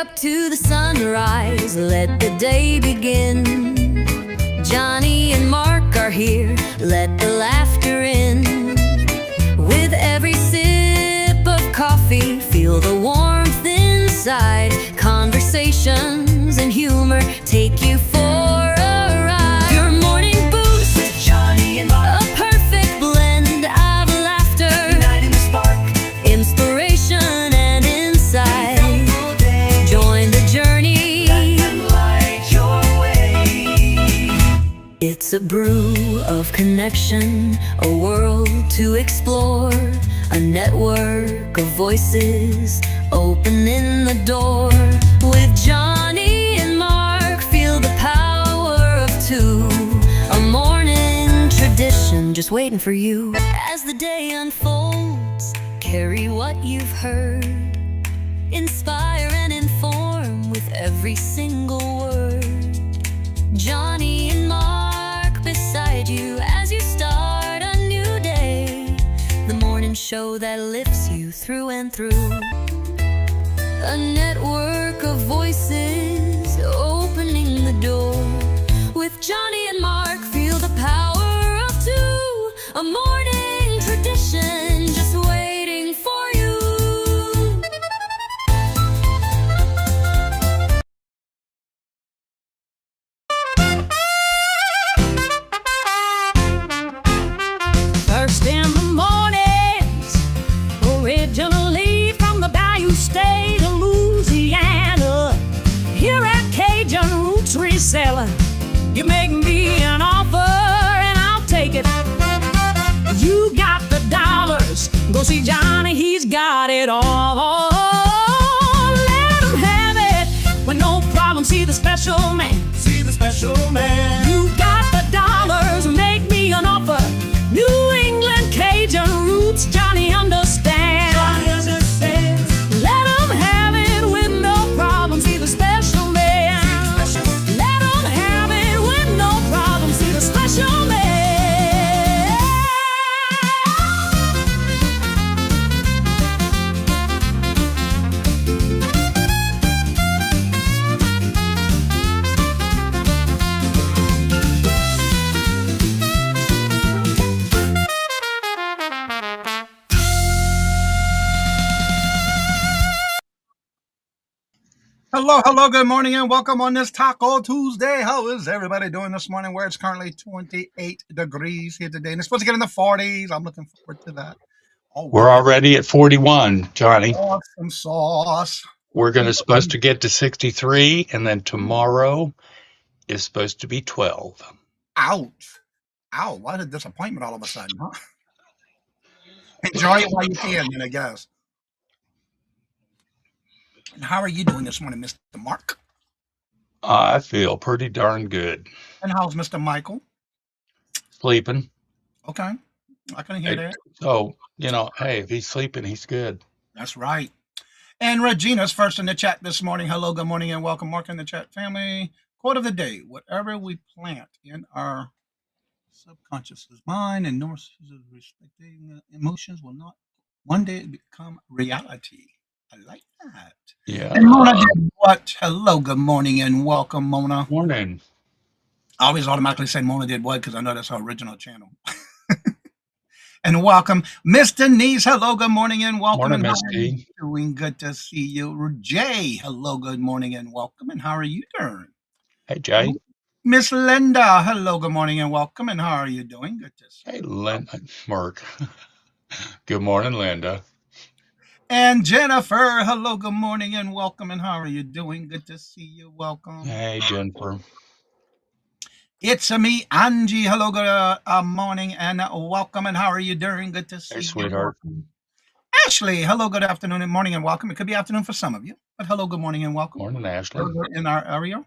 up to the sunrise, let the day begin. Johnny and Mark are here, let the laughter in. With every sip of coffee, feel the warmth inside. Conversations and humor take you for a ride. Your morning boost with Johnny and Mark, a perfect blend of laughter, igniting the spark, inspiration and insight. Join the journey, let them light your way. It's a brew of connection, a world to explore, a network of voices opening the door. With Johnny and Mark, feel the power of two, a morning tradition just waiting for you. As the day unfolds, carry what you've heard, inspire and inform with every single word. Johnny and Mark beside you as you start a new day, the morning show that lifts you through and through. A network of voices opening the door. With Johnny and Mark, feel the power of two, a morning tradition just waiting for you. First in the mornings, originally from the Bayou State of Louisiana. Here at Cajun Roots Reselling, you make me an offer and I'll take it. You got the dollars, go see Johnny, he's got it all. Let him have it with no problem, see the special man. See the special man. You got the dollars, make me an offer. New England Cajun roots, Johnny understands. Johnny understands. Let him have it with no problem, see the special man. Let him have it with no problem, see the special man. Hello, good morning, and welcome on this Taco Tuesday. How is everybody doing this morning? Where it's currently 28 degrees here today, and it's supposed to get in the 40s. I'm looking forward to that. Oh, We're already at 41, Johnny. awesome sauce. We're supposed to get to 63, and then tomorrow is supposed to be 12. Ouch. Ow, what a disappointment all of a sudden, huh? Enjoy it while you can, then, I guess. And how are you doing this morning, Mr. Mark? I feel pretty darn good. And how's Mr. Michael? Sleeping. Okay, I can hear that. So, hey, if he's sleeping, he's good. That's right. And Regina's first in the chat this morning. Hello, good morning, and welcome, Mark, in the chat family. Quote of the day: whatever we plant in our subconscious mind and north respecting emotions will not one day become reality. I like that. Yeah. And Mona did what? Hello, good morning, and welcome, Mona. Morning. I always automatically say Mona did what because I know that's her original channel. And welcome, Miss Denise. Hello, good morning, and welcome. Morning, and Miss how are D. you doing? Good to see you. Jay, hello, good morning, and welcome. And how are you doing? Hey, Jay. Miss Linda, hello, good morning, and welcome. And how are you doing? Good to see you. Hey, Linda. Mark. Good morning, Linda. And Jennifer, hello, good morning, and welcome. And how are you doing? Good to see you. Welcome. Hey, Jennifer. It's me, Angie. Hello, good morning, and welcome. And how are you doing? Good to see Hey, you. sweetheart. Welcome. Ashley, hello, good afternoon and morning, and welcome. It could be afternoon for some of you, but hello, good morning, and welcome. Morning, Ashley. In our area.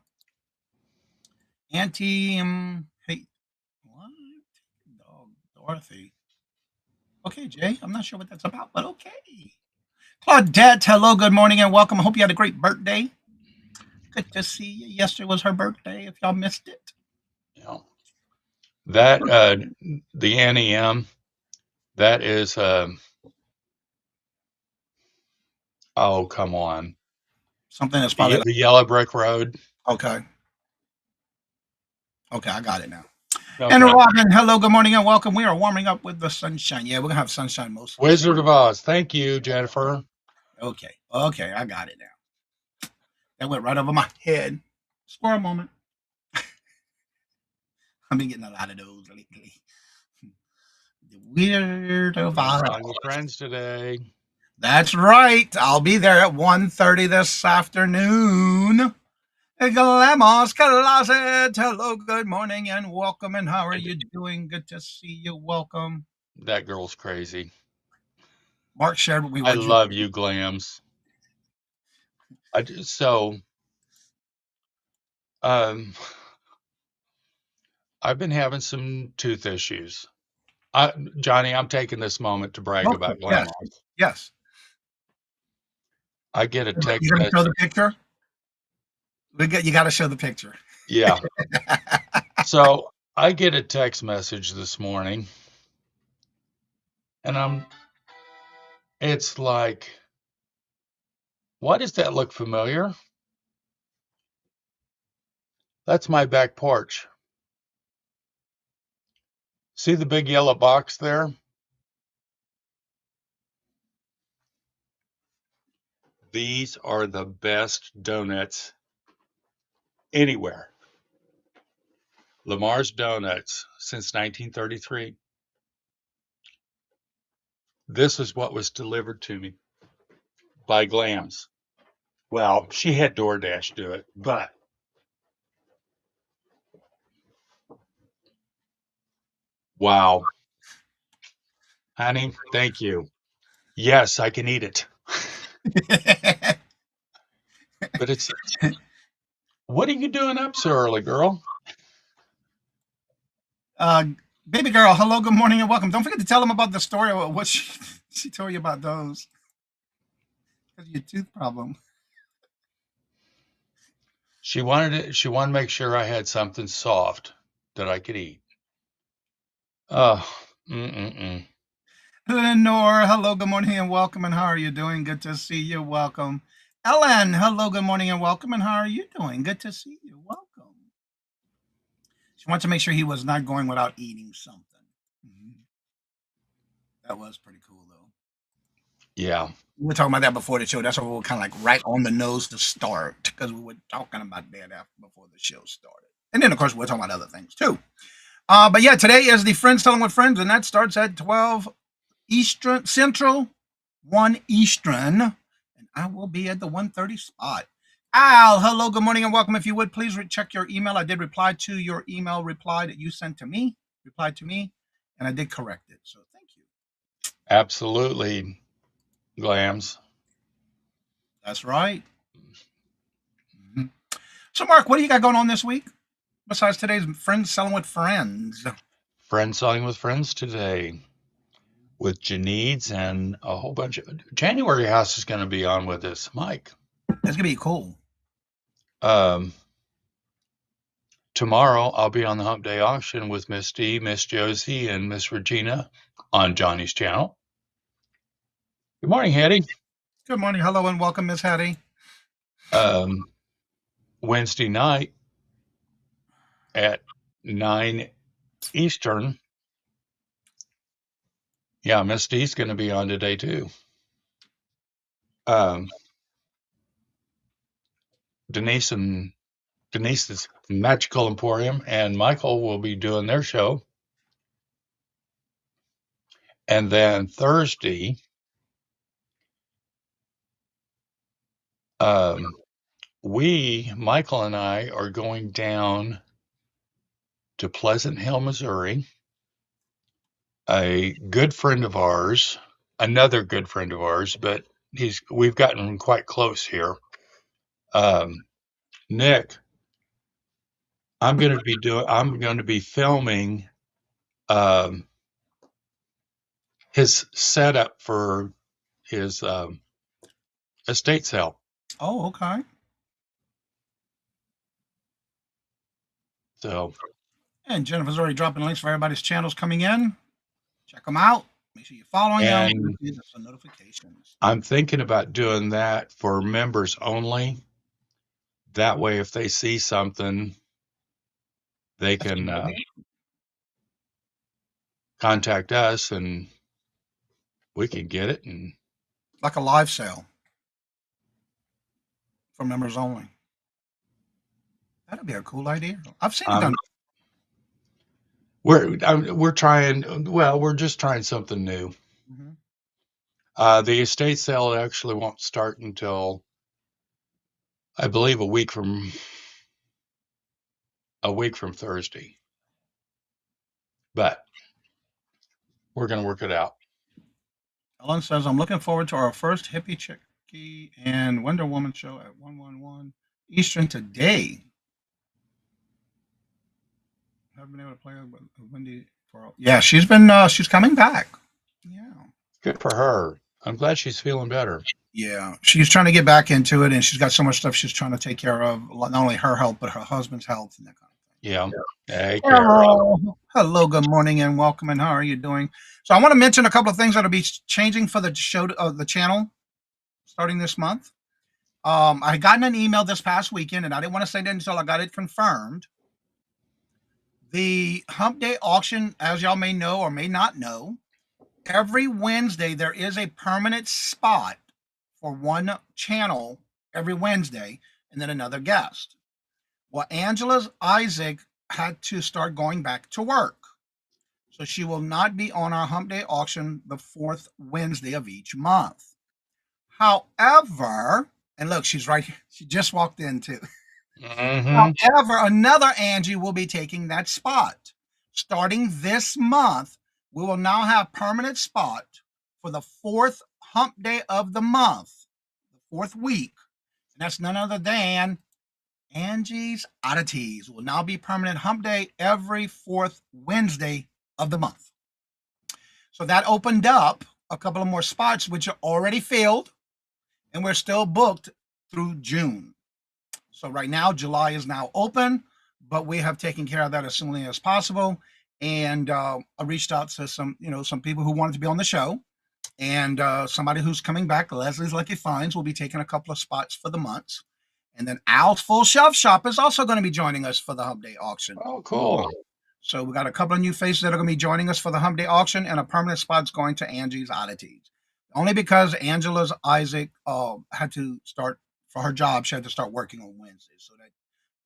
Auntie, hey, what? Dog, Dorothy. Okay, Jay, I'm not sure what that's about, but okay. Claudette, hello, good morning, and welcome. I hope you had a great birthday. Good to see you. Yesterday was her birthday, if y'all missed it. Yeah. That, the NEM, that is, oh, come on. Something that's The, probably like, the yellow brick road. okay. Okay, I got it now. And Okay. Robin, hello, good morning, and welcome. We are warming up with the sunshine. Yeah, we're gonna have sunshine most of the show. Wizard of Oz. Thank you, Jennifer. Okay, I got it now. That went right over my head. Squirrel moment. I've been getting a lot of those lately. The Weird of Friends Oz. Selling with Friends today. That's right. I'll be there at 1:30 this afternoon. Glamos Closet. Hello, good morning, and welcome. And how are you doing? Good to see you. Welcome. That girl's crazy. Mark shared what we I were. love you, Glams. So, um, I've been having some tooth issues. Johnny, I'm taking this moment to brag about Yes, Glamos. yes. I get a text You gonna show the message. picture? You got to show the picture. Yeah. So I get a text message this morning, and it's like, why does that look familiar? That's my back porch. See the big yellow box there? These are the best donuts anywhere. Lamar's Donuts since 1933. This is what was delivered to me by Glams. Well, she had DoorDash do it, but wow, honey, thank you. Yes, I can eat it. But what are you doing up so early, girl? uh, baby girl, hello, good morning, and welcome. Don't forget to tell them about the story of what she told you about those. Because of your tooth problem. She wanted to make sure I had something soft that I could eat. Oh, mm-mm-mm. Lenore, hello, good morning, and welcome. And how are you doing? Good to see you. Welcome. Ellen, hello, good morning, and welcome. And how are you doing? Good to see you. Welcome. She wanted to make sure he was not going without eating something. Mhm. That was pretty cool, though. Yeah. We were talking about that before the show. That's why we were kind of like right on the nose to start because we were talking about that after before the show started. And then, of course, we're talking about other things too. But yeah, today is the Friends Telling with Friends, and that starts at 12 Eastern Central, 1 Eastern, and I will be at the 1:30 spot. Al, hello, good morning, and welcome. If you would, please check your email. I did reply to your email reply that you sent to me, and I did correct it. So thank you. Absolutely, Glams. That's right. Mhm. So, Mark, what do you got going on this week besides today's Friends Selling with Friends? Friends Selling with Friends today with Janides and a whole bunch of January House is going to be on with us, Mike. That's gonna be cool. Um, Tomorrow I'll be on the Hump Day auction with Miss D, Miss Josie, and Miss Regina on Johnny's channel. Good morning, Hattie. Good morning, hello, and welcome, Miss Hattie. Wednesday night at 9 Eastern. Yeah, Miss D's going to be on today too. Um, Denise's Magical Emporium and Michael will be doing their show. And then Thursday, Michael and I, are going down to Pleasant Hill, Missouri. A good friend of ours, another good friend of ours, but we've gotten quite close here. Nick, I'm going to be filming um, his setup for his estate sale. Oh, okay. So And Jennifer's already dropping links for everybody's channels coming in. Check them out. Make sure you're following them. And Receive some notifications. I'm thinking about doing that for members only. That way, if they see something, they That's a can good idea. contact us and we can get it. And Like a live sale for members only. That'd be a cool idea. I've seen it um, done. we're trying. Well, we're just trying something new. Mhm. The estate sale actually won't start until I believe a week from Thursday, but we're going to work it out. Ellen says, I'm looking forward to our first Hippie Chicky and Wonder Woman show at 111 Eastern today. Haven't been able to play with Wendy for. Yeah, she's coming back. Yeah. Good for her. I'm glad she's feeling better. Yeah, she's trying to get back into it, and she's got so much stuff she's trying to take care of, not only her health, but her husband's health and that kind of Yeah. Take thing. care of. Hello, good morning, and welcome, and how are you doing? So I want to mention a couple of things that'll be changing for the show, the channel, starting this month. I gotten an email this past weekend, and I didn't want to say that until I got it confirmed. The Hump Day auction, as y'all may know or may not know, every Wednesday there is a permanent spot for one channel every Wednesday, and then another guest. Well, Angela's Isaac had to start going back to work. So she will not be on our Hump Day auction the fourth Wednesday of each month. However, and look, she's right here. She just walked in too. Mm-hmm. However, another Angie will be taking that spot. Starting this month, we will now have permanent spot for the fourth hump day of the month, the fourth week. And that's none other than Angie's Oddities will now be permanent hump day every fourth Wednesday of the month. So that opened up a couple of more spots, which are already filled, and we're still booked through June. So right now, July is now open, but we have taken care of that as soon as possible. And I reached out to some people who wanted to be on the show, and somebody who's coming back, Leslie's Lucky Finds, will be taking a couple of spots for the months. And then Al's Full Shelf Shop is also going to be joining us for the Hump Day auction. Oh, cool. So we got a couple of new faces that are going to be joining us for the Hump Day auction, and a permanent spot's going to Angie's Oddities. Only because Angela's Isaac had to start for her job. She had to start working on Wednesdays, so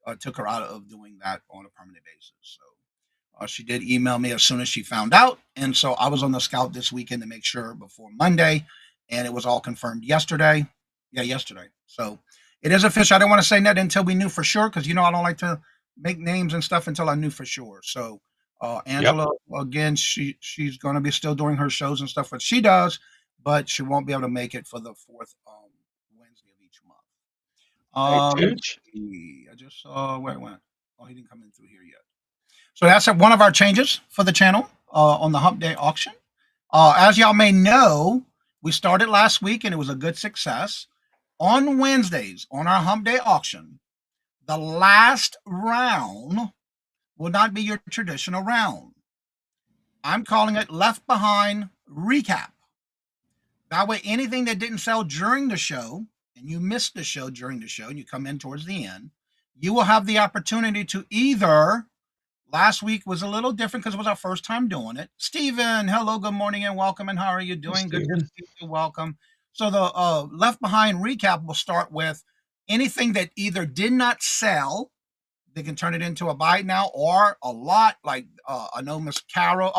that took her out of doing that on a permanent basis. So she did email me as soon as she found out, and so I was on the scout this weekend to make sure before Monday, and it was all confirmed yesterday. Yeah, yesterday. So it is official. I didn't want to say that until we knew for sure, because I don't like to make names and stuff until I knew for sure. So Angela, again, she's going to be still doing her shows and stuff, what she does, but she won't be able to make it for the fourth Wednesday of each month. Hey, Let's Tooch. see. I just saw where it went. Oh, he didn't come in through here yet. So that's one of our changes for the channel on the Hump Day auction. As y'all may know, we started last week and it was a good success. On Wednesdays, on our Hump Day auction, the last round will not be your traditional round. I'm calling it Left Behind Recap. That way, anything that didn't sell during the show, and you missed the show during the show, and you come in towards the end, you will have the opportunity to either. Last week was a little different because it was our first time doing it. Stephen, hello, good morning, and welcome. And how are you doing? Good to see you. Welcome. So the Left Behind Recap will start with anything that either did not sell. They can turn it into a buy now or a lot. Like I know Miss Carol,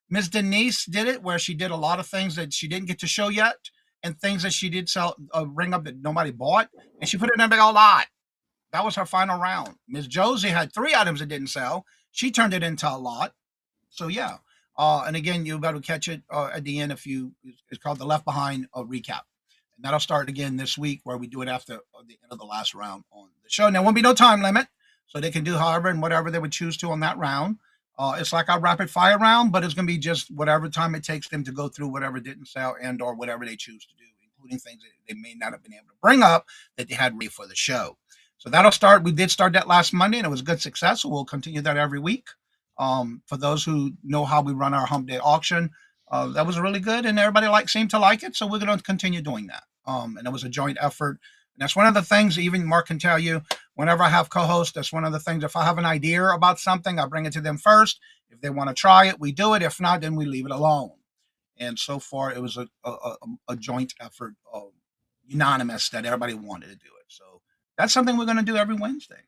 Miss Denise did it where she did a lot of things that she didn't get to show yet, and things that she did sell, ring up that nobody bought, and she put it in a big old lot. That was her final round. Miss Josie had 3 items that didn't sell. She turned it into a lot. So yeah. And again, you'll be able to catch it at the end it's called the Left Behind Recap. And that'll start again this week where we do it after the end of the last round on the show. Now, there won't be no time limit. So they can do however and whatever they would choose to on that round. It's like our rapid fire round, but it's going to be just whatever time it takes them to go through whatever didn't sell and or whatever they choose to do, including things that they may not have been able to bring up that they had ready for the show. So that'll start. We did start that last Monday, and it was a good success. So we'll continue that every week. For those who know how we run our Hump Day auction, That was really good, and everybody seemed to like it. So we're going to continue doing that. And it was a joint effort. And that's one of the things. Even Mark can tell you. Whenever I have co-hosts, that's one of the things. If I have an idea about something, I bring it to them first. If they want to try it, we do it. If not, then we leave it alone. And so far, it was a joint effort, unanimous that everybody wanted to do it. So that's something we're going to do every Wednesday.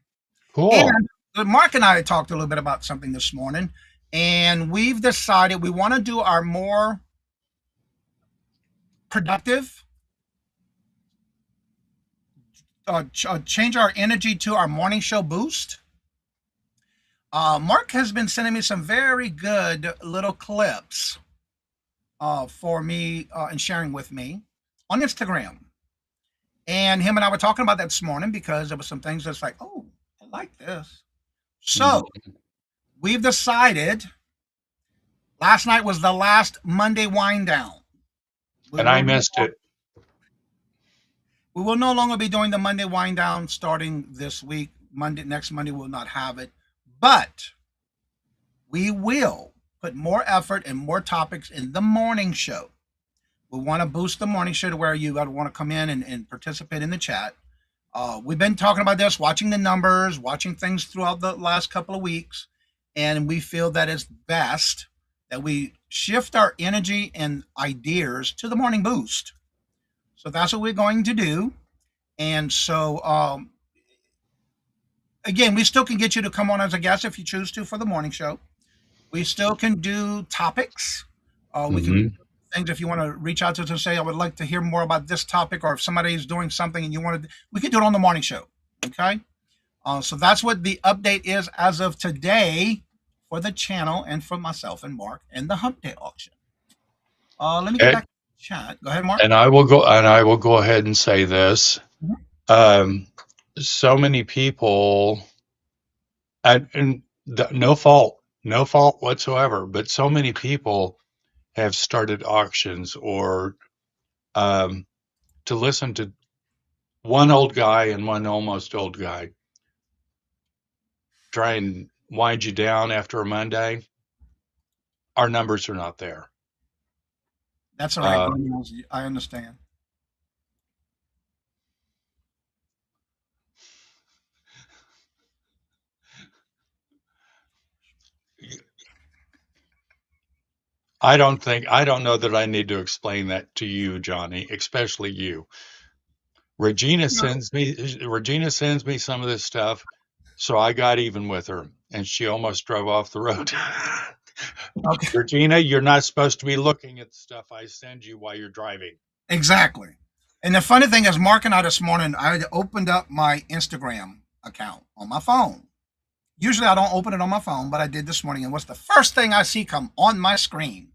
Cool. And Mark and I talked a little bit about something this morning, and we've decided we want to do our more productive, change our energy to our morning show boost. Mark has been sending me some very good little clips for me and sharing with me on Instagram. And him and I were talking about that this morning because there were some things that's like, oh, I like this. So we've decided last night was the last Monday wind down. And I missed it. We will no longer be doing the Monday wind down starting this week. Next Monday, we'll not have it. But we will put more effort and more topics in the morning show. We want to boost the morning show to where you got to want to come in and participate in the chat. We've been talking about this, watching the numbers, watching things throughout the last couple of weeks. And we feel that it's best that we shift our energy and ideas to the morning boost. So that's what we're going to do. And so, again, we still can get you to come on as a guest if you choose to for the morning show. We still can do topics. We can do things if you want to reach out to us and say, I would like to hear more about this topic, or if somebody is doing something and you want to, we can do it on the morning show. Okay. So that's what the update is as of today for the channel and for myself and Mark and the Hump Day auction. Let me get back to the chat. Go ahead, Mark. And I will go ahead and say this. So many people, and no fault whatsoever, but so many people have started auctions or to listen to one old guy and one almost old guy try and wind you down after a Monday. Our numbers are not there. That's all right. I understand. I don't know that I need to explain that to you, Johnny, especially you. Regina sends me some of this stuff, so I got even with her, and she almost drove off the road. Okay. Regina, you're not supposed to be looking at the stuff I send you while you're driving. Exactly. And the funny thing is, Mark and I this morning, I opened up my Instagram account on my phone. Usually I don't open it on my phone, but I did this morning. And what's the first thing I see come on my screen?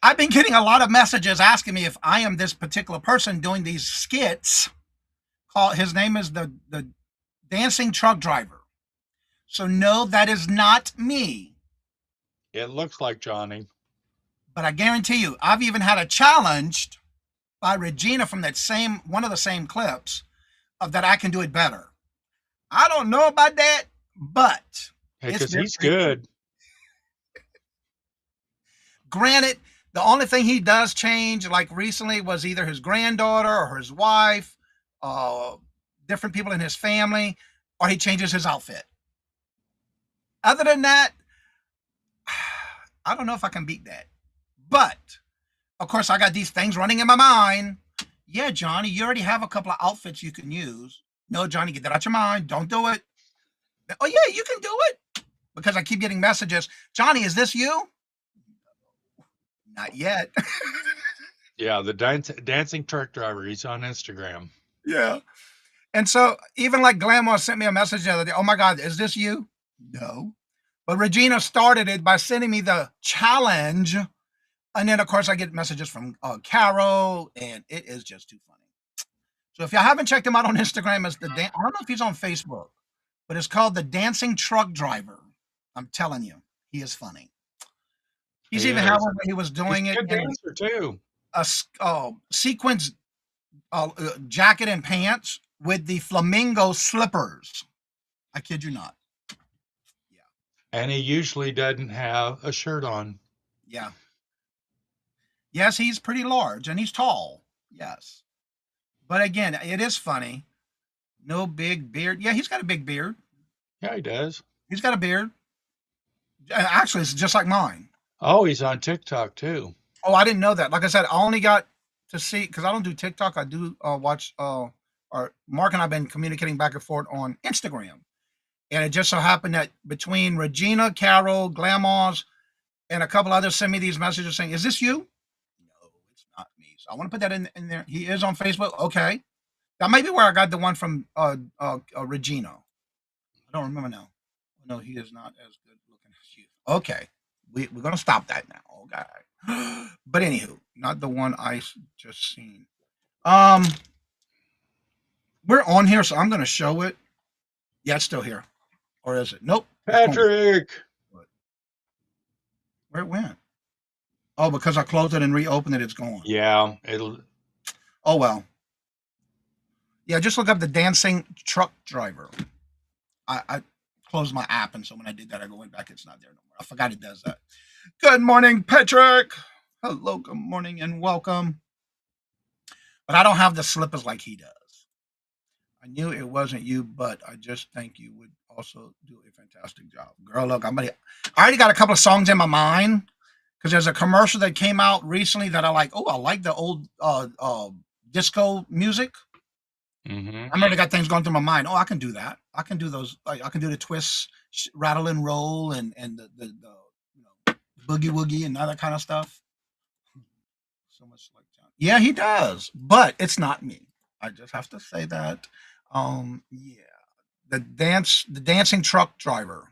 I've been getting a lot of messages asking me if I am this particular person doing these skits. His name is the dancing truck driver. So no, that is not me. It looks like Johnny. But I guarantee you, I've even had a challenge by Regina from that one of the same clips of that I can do it better. I don't know about that, but because he's good. Granted, the only thing he does change, like recently, was either his granddaughter or his wife, different people in his family, or he changes his outfit. Other than that, I don't know if I can beat that. But, of course, I got these things running in my mind. Yeah, Johnny, you already have a couple of outfits you can use. No, Johnny, get that out your mind. Don't do it. Oh, yeah, you can do it. Because I keep getting messages. Johnny, is this you? Not yet. Yeah, the dancing truck driver. He's on Instagram. Yeah. And so even like Glamour sent me a message the other day. Oh, my God, is this you? No. But Regina started it by sending me the challenge. And then, of course, I get messages from Carol, and it is just too funny. So if you haven't checked him out on Instagram, I don't know if he's on Facebook, but it's called the Dancing Truck Driver. I'm telling you, he is funny. He's even how he was doing it. Good dancer too. A sequins jacket and pants with the flamingo slippers. I kid you not. Yeah. And he usually doesn't have a shirt on. Yeah. Yes, he's pretty large and he's tall. Yes. But again, it is funny. No big beard. Yeah, he's got a big beard. Yeah, he does. He's got a beard. Actually, it's just like mine. Oh, he's on TikTok too. Oh, I didn't know that. Like I said, I only got to see because I don't do TikTok. I do watch. Or Mark and I've been communicating back and forth on Instagram, and it just so happened that between Regina, Carol, Glamoz, and a couple others send me these messages saying, "Is this you?" No, it's not me. So I want to put that in there. He is on Facebook. Okay, that might be where I got the one from Regina. I don't remember now. No, he is not as good looking as you. Okay, we're gonna stop that now. Okay, but anywho, not the one I just seen. Um, we're on here, so I'm gonna show it. Yeah, it's still here, or is it? Nope. Patrick. Where it went? Oh, because I closed it and reopened it, it's gone. Yeah, it'll. Oh well. Yeah, just look up the dancing truck driver. I closed my app, and so when I did that, I went back. It's not there no more. I forgot it does that. Good morning, Patrick. Hello, good morning, and welcome. But I don't have the slippers like he does. I knew it wasn't you, but I just think you would also do a fantastic job. Girl, look, I already got a couple of songs in my mind because there's a commercial that came out recently that I like. Oh, I like the old disco music. Mm-hmm. I already got things going through my mind. Oh, I can do that. I can do those. I can do the twists, rattle and roll, and the boogie woogie and all that kind of stuff. So much like John. Yeah, he does, but it's not me. I just have to say that. Yeah, the dancing truck driver,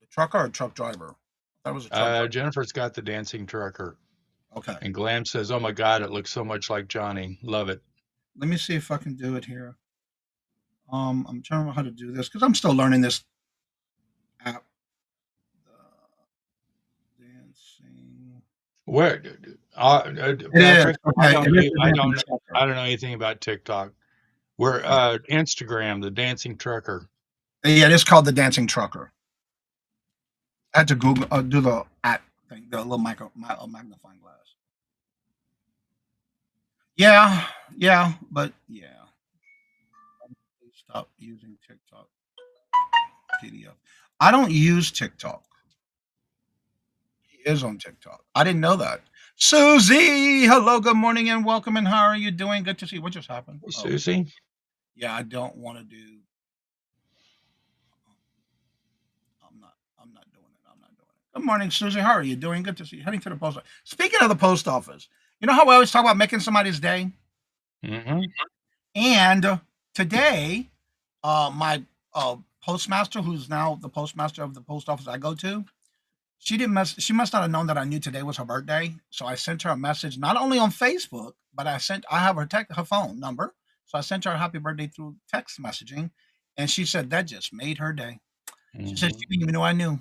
the trucker or truck driver. That was a truck driver. Jennifer's got the dancing trucker. Okay. And Glam says, "Oh my God, it looks so much like Johnny. Love it." Let me see if I can do it here. I'm trying to remember how to do this because I'm still learning this app. Dancing. Where? Patrick, Okay. I don't know anything about TikTok. We're Instagram, the dancing trucker. Yeah, it is called the dancing trucker. I had to Google do the app thing, the little magnifying glass. Yeah, but yeah. Stop using TikTok PDF. I don't use TikTok. He is on TikTok. I didn't know that. Susie, hello, good morning, and welcome. And how are you doing? Good to see you. What just happened? Hey, Susie. Yeah, I don't want to do. I'm not doing it. Good morning, Susie. How are you doing? Good to see you. Heading to the post office. Speaking of the post office, you know how we always talk about making somebody's day? Mm-hmm. And today, my postmaster, who's now the postmaster of the post office I go to, she must not have known that I knew today was her birthday. So I sent her a message, not only on Facebook, but I have her phone number. So I sent her a happy birthday through text messaging. And she said that just made her day. She said, "You didn't even know I knew."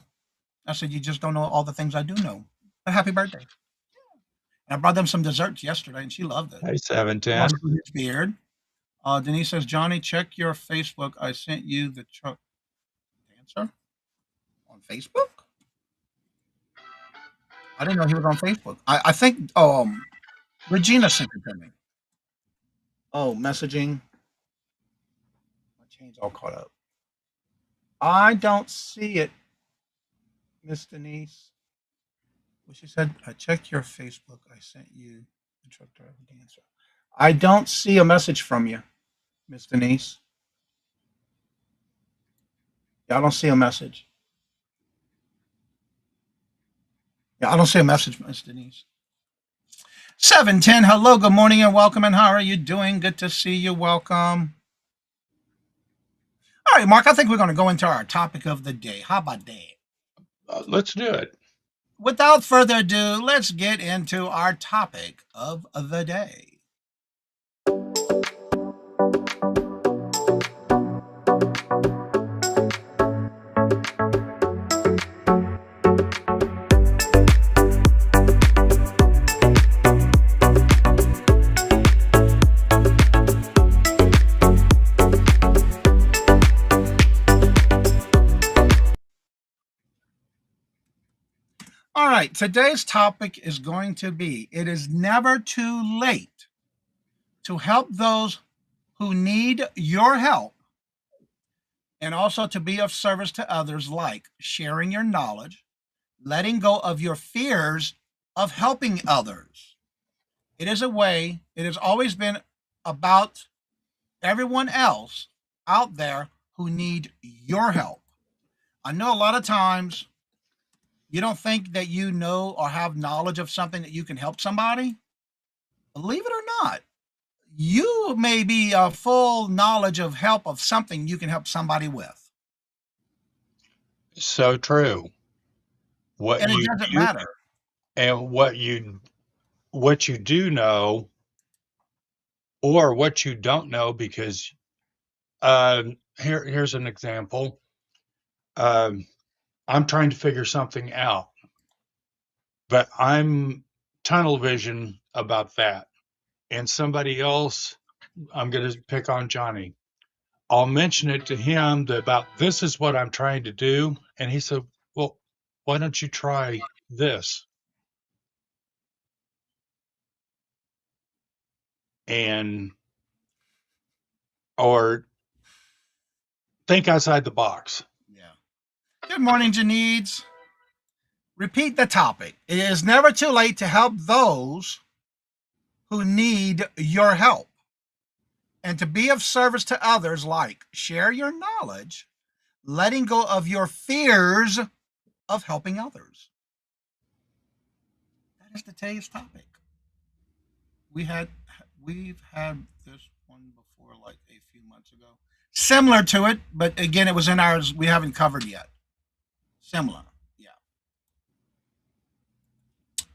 I said, "You just don't know all the things I do know. But happy birthday." And I brought them some desserts yesterday, and she loved it. Hey, 710. His beard. Denise says, "Johnny, check your Facebook. I sent you the truck dancer on Facebook." I didn't know he was on Facebook. I think Regina sent it to me. Oh, messaging. My chain's all caught up. I don't see it, Miss Denise. Well, she said, "I checked your Facebook. I sent you the truck driver dancer." I don't see a message from you, Miss Denise. Yeah, I don't see a message. Yeah, I don't see a message, Miss Denise. 710, hello, good morning, and welcome. And how are you doing? Good to see you. Welcome. All right, Mark, I think we're going to go into our topic of the day. How about that? Let's do it. Without further ado, let's get into our topic of the day. All right, today's topic is going to be, it is never too late to help those who need your help and also to be of service to others, like sharing your knowledge, letting go of your fears of helping others. It is a way, it has always been about everyone else out there who need your help. I know a lot of times you don't think that you know or have knowledge of something that you can help somebody. Believe it or not, you may be a full knowledge of help of something you can help somebody with. So true. What And it you doesn't do matter. and what you do know or what you don't know, because here's an example. Um, I'm trying to figure something out, but I'm tunnel vision about that. And somebody else, I'm going to pick on Johnny. I'll mention it to him that about this is what I'm trying to do. And he said, well, why don't you try this? And, or think outside the box. Yeah. Good morning, Janides. Repeat the topic. It is never too late to help those who need your help and to be of service to others, like share your knowledge, letting go of your fears of helping others. That is today's topic. We had we've had this one before, like a few months ago, similar to it, but again, it was in ours we haven't covered yet. Similar, yeah.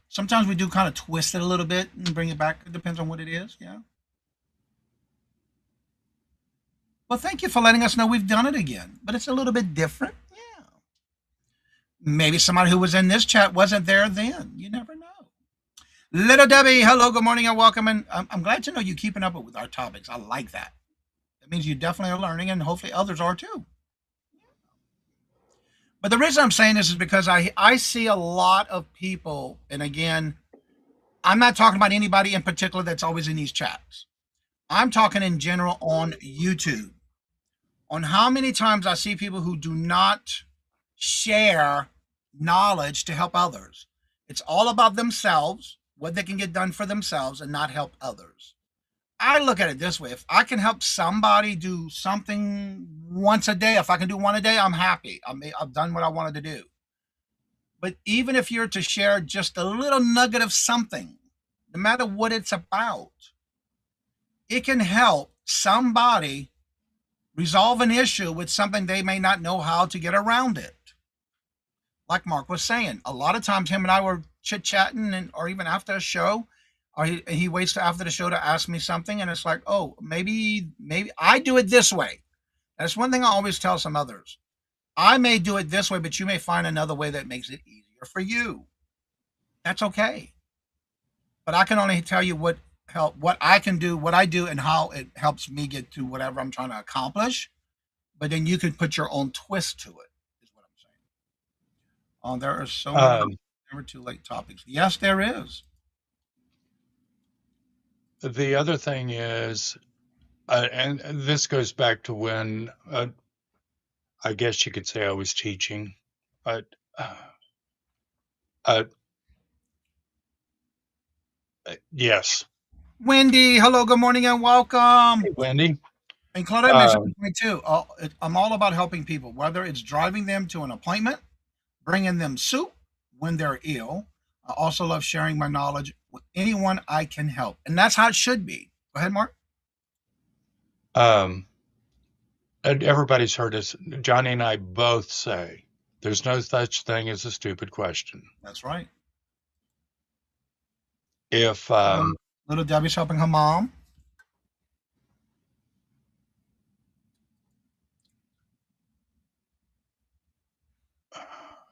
Sometimes we do kind of twist it a little bit and bring it back. It depends on what it is, yeah. Well, thank you for letting us know we've done it again, but it's a little bit different. Yeah. Maybe somebody who was in this chat wasn't there then. You never know. Little Debbie, hello, good morning, and welcome. And I'm glad to know you keeping up with our topics. I like that. That means you definitely are learning, and hopefully others are too. But the reason I'm saying this is because I see a lot of people, and again, I'm not talking about anybody in particular that's always in these chats. I'm talking in general on YouTube, on how many times I see people who do not share knowledge to help others. It's all about themselves, what they can get done for themselves, and not help others. I look at it this way: if I can help somebody do something once a day, if I can do one a day, I'm happy. I've done what I wanted to do. But even if you're to share just a little nugget of something, no matter what it's about, it can help somebody resolve an issue with something they may not know how to get around it. Like Mark was saying, a lot of times him and I were chit chatting, and or even after a show, or he waits till after the show to ask me something, and it's like, oh, maybe I do it this way. That's one thing I always tell some others. I may do it this way, but you may find another way that makes it easier for you. That's okay. But I can only tell you what I can do, what I do, and how it helps me get to whatever I'm trying to accomplish. But then you can put your own twist to it, is what I'm saying. Oh, there are so many Um, never too late topics. Yes, there is. the other thing is, and this goes back to when I guess you could say I was teaching, but uh, uh, yes. Wendy, hello, good morning, and welcome. Hey, Wendy. And Claudette mentioned Um, to me too. I'm all about helping people, whether it's driving them to an appointment, bringing them soup when they're ill. I also love sharing my knowledge with anyone I can help. And that's how it should be. Go ahead, Mark. um, and everybody's heard us. Johnny and I both say there's no such thing as a stupid question. That's right. If Little Debbie's helping her mom.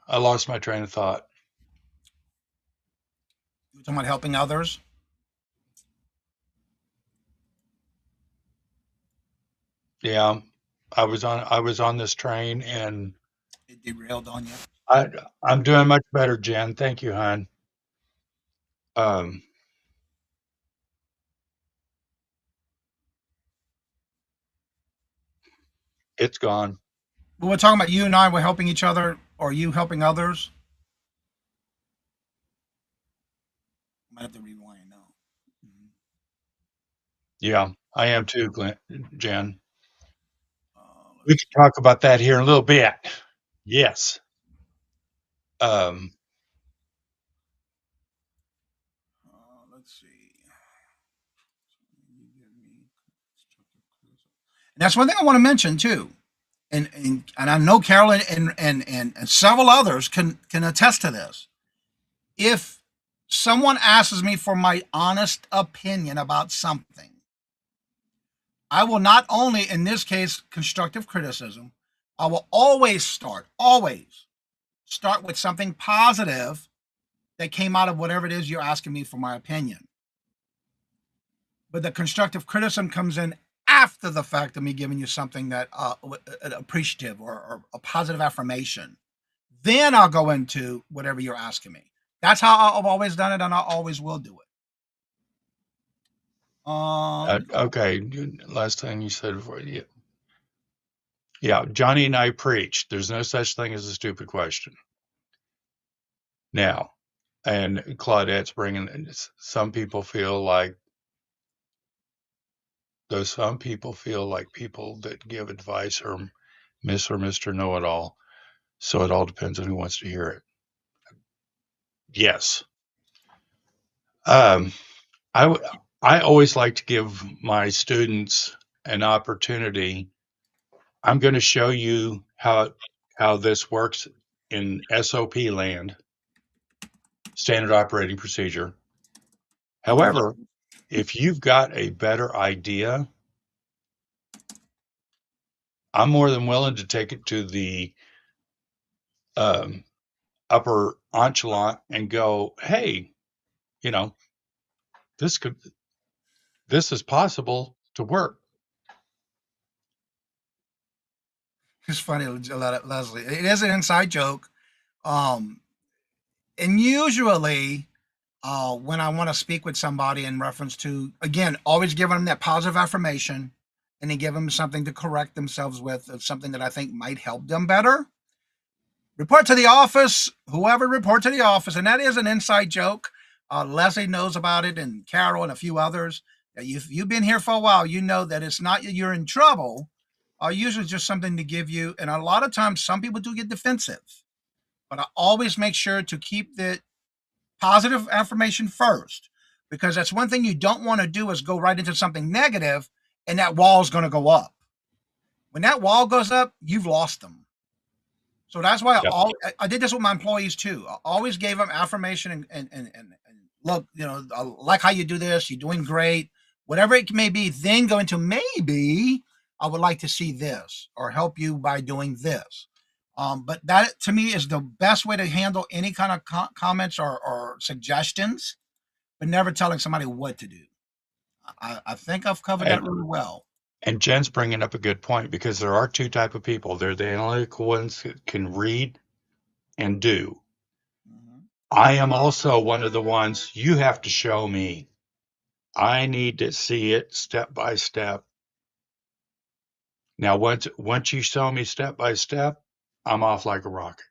I lost my train of thought. You're talking about helping others. Yeah, I was on this train, and It derailed on you. I'm doing much better, Jen. Thank you, hon. Um, it's gone. But we're talking about you and I. We're helping each other, or you helping others. Might have to rewind now. Mhm. Yeah, I am too, Jen. We Let's can talk about that here in a little bit. Yes. Um, let's see. And that's one thing I want to mention too. And I know Carolyn and several others can attest to this. If someone asks me for my honest opinion about something, I will not only, in this case, constructive criticism, I will always start with something positive that came out of whatever it is you're asking me for my opinion. But the constructive criticism comes in after the fact of me giving you something that appreciative or a positive affirmation. Then I'll go into whatever you're asking me. That's how I've always done it, and I always will do it. okay. Last thing you said before. Yeah. Yeah. Johnny and I preached. There's no such thing as a stupid question. Now, and Claudette's bringing. Some people feel like Though some people feel like people that give advice are Miss or Mr. Know It All. So it all depends on who wants to hear it. Yes. Um, I, I always like to give my students an opportunity. I'm going to show you how this works in SOP land, standard operating procedure. However, if you've got a better idea, I'm more than willing to take it to the um, upper echelon and go, hey, you know, this could this is possible to work. It's funny, Leslie. It is an inside joke. Um, and usually, when I want to speak with somebody in reference to, again, always giving them that positive affirmation and then give them something to correct themselves with, something that I think might help them better. Report to the office, whoever report to the office. And that is an inside joke. Leslie knows about it, and Carol and a few others. If you've been here for a while, you know that it's not that you're in trouble. Usually just something to give you. And a lot of times, some people do get defensive. But I always make sure to keep the positive affirmation first, because that's one thing you don't want to do is go right into something negative, and that wall is going to go up. When that wall goes up, you've lost them. So that's why Yep. I did this with my employees too. I always gave them affirmation and look, I like how you do this. You're doing great, whatever it may be. Then go into maybe I would like to see this or help you by doing this. But that to me is the best way to handle any kind of comments or suggestions, but never telling somebody what to do. I think I've covered that And really well. and Jen's bringing up a good point because there are two type of people. They're the analytical ones that can read and do. Mhm. I am also one of the ones you have to show me. I need to see it step by step. Now, once you show me step by step, I'm off like a rocket.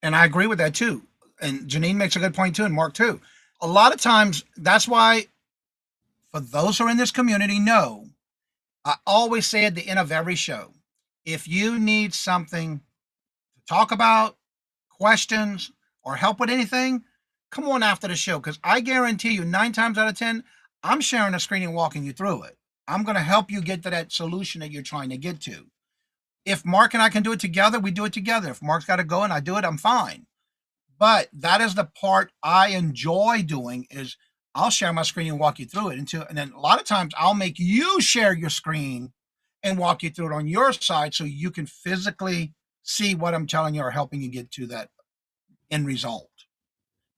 And I agree with that too. And Janine makes a good point too, and Mark too. A lot of times, that's why for those who are in this community know, I always say at the end of every show, if you need something to talk about, questions, or help with anything, come on after the show, because I guarantee you 9 times out of 10, I'm sharing a screen and walking you through it. I'm going to help you get to that solution that you're trying to get to. If Mark and I can do it together, we do it together. If Mark's got to go and I do it, I'm fine. But that is the part I enjoy doing is I'll share my screen and walk you through it. And then a lot of times I'll make you share your screen and walk you through it on your side so you can physically see what I'm telling you or helping you get to that end result.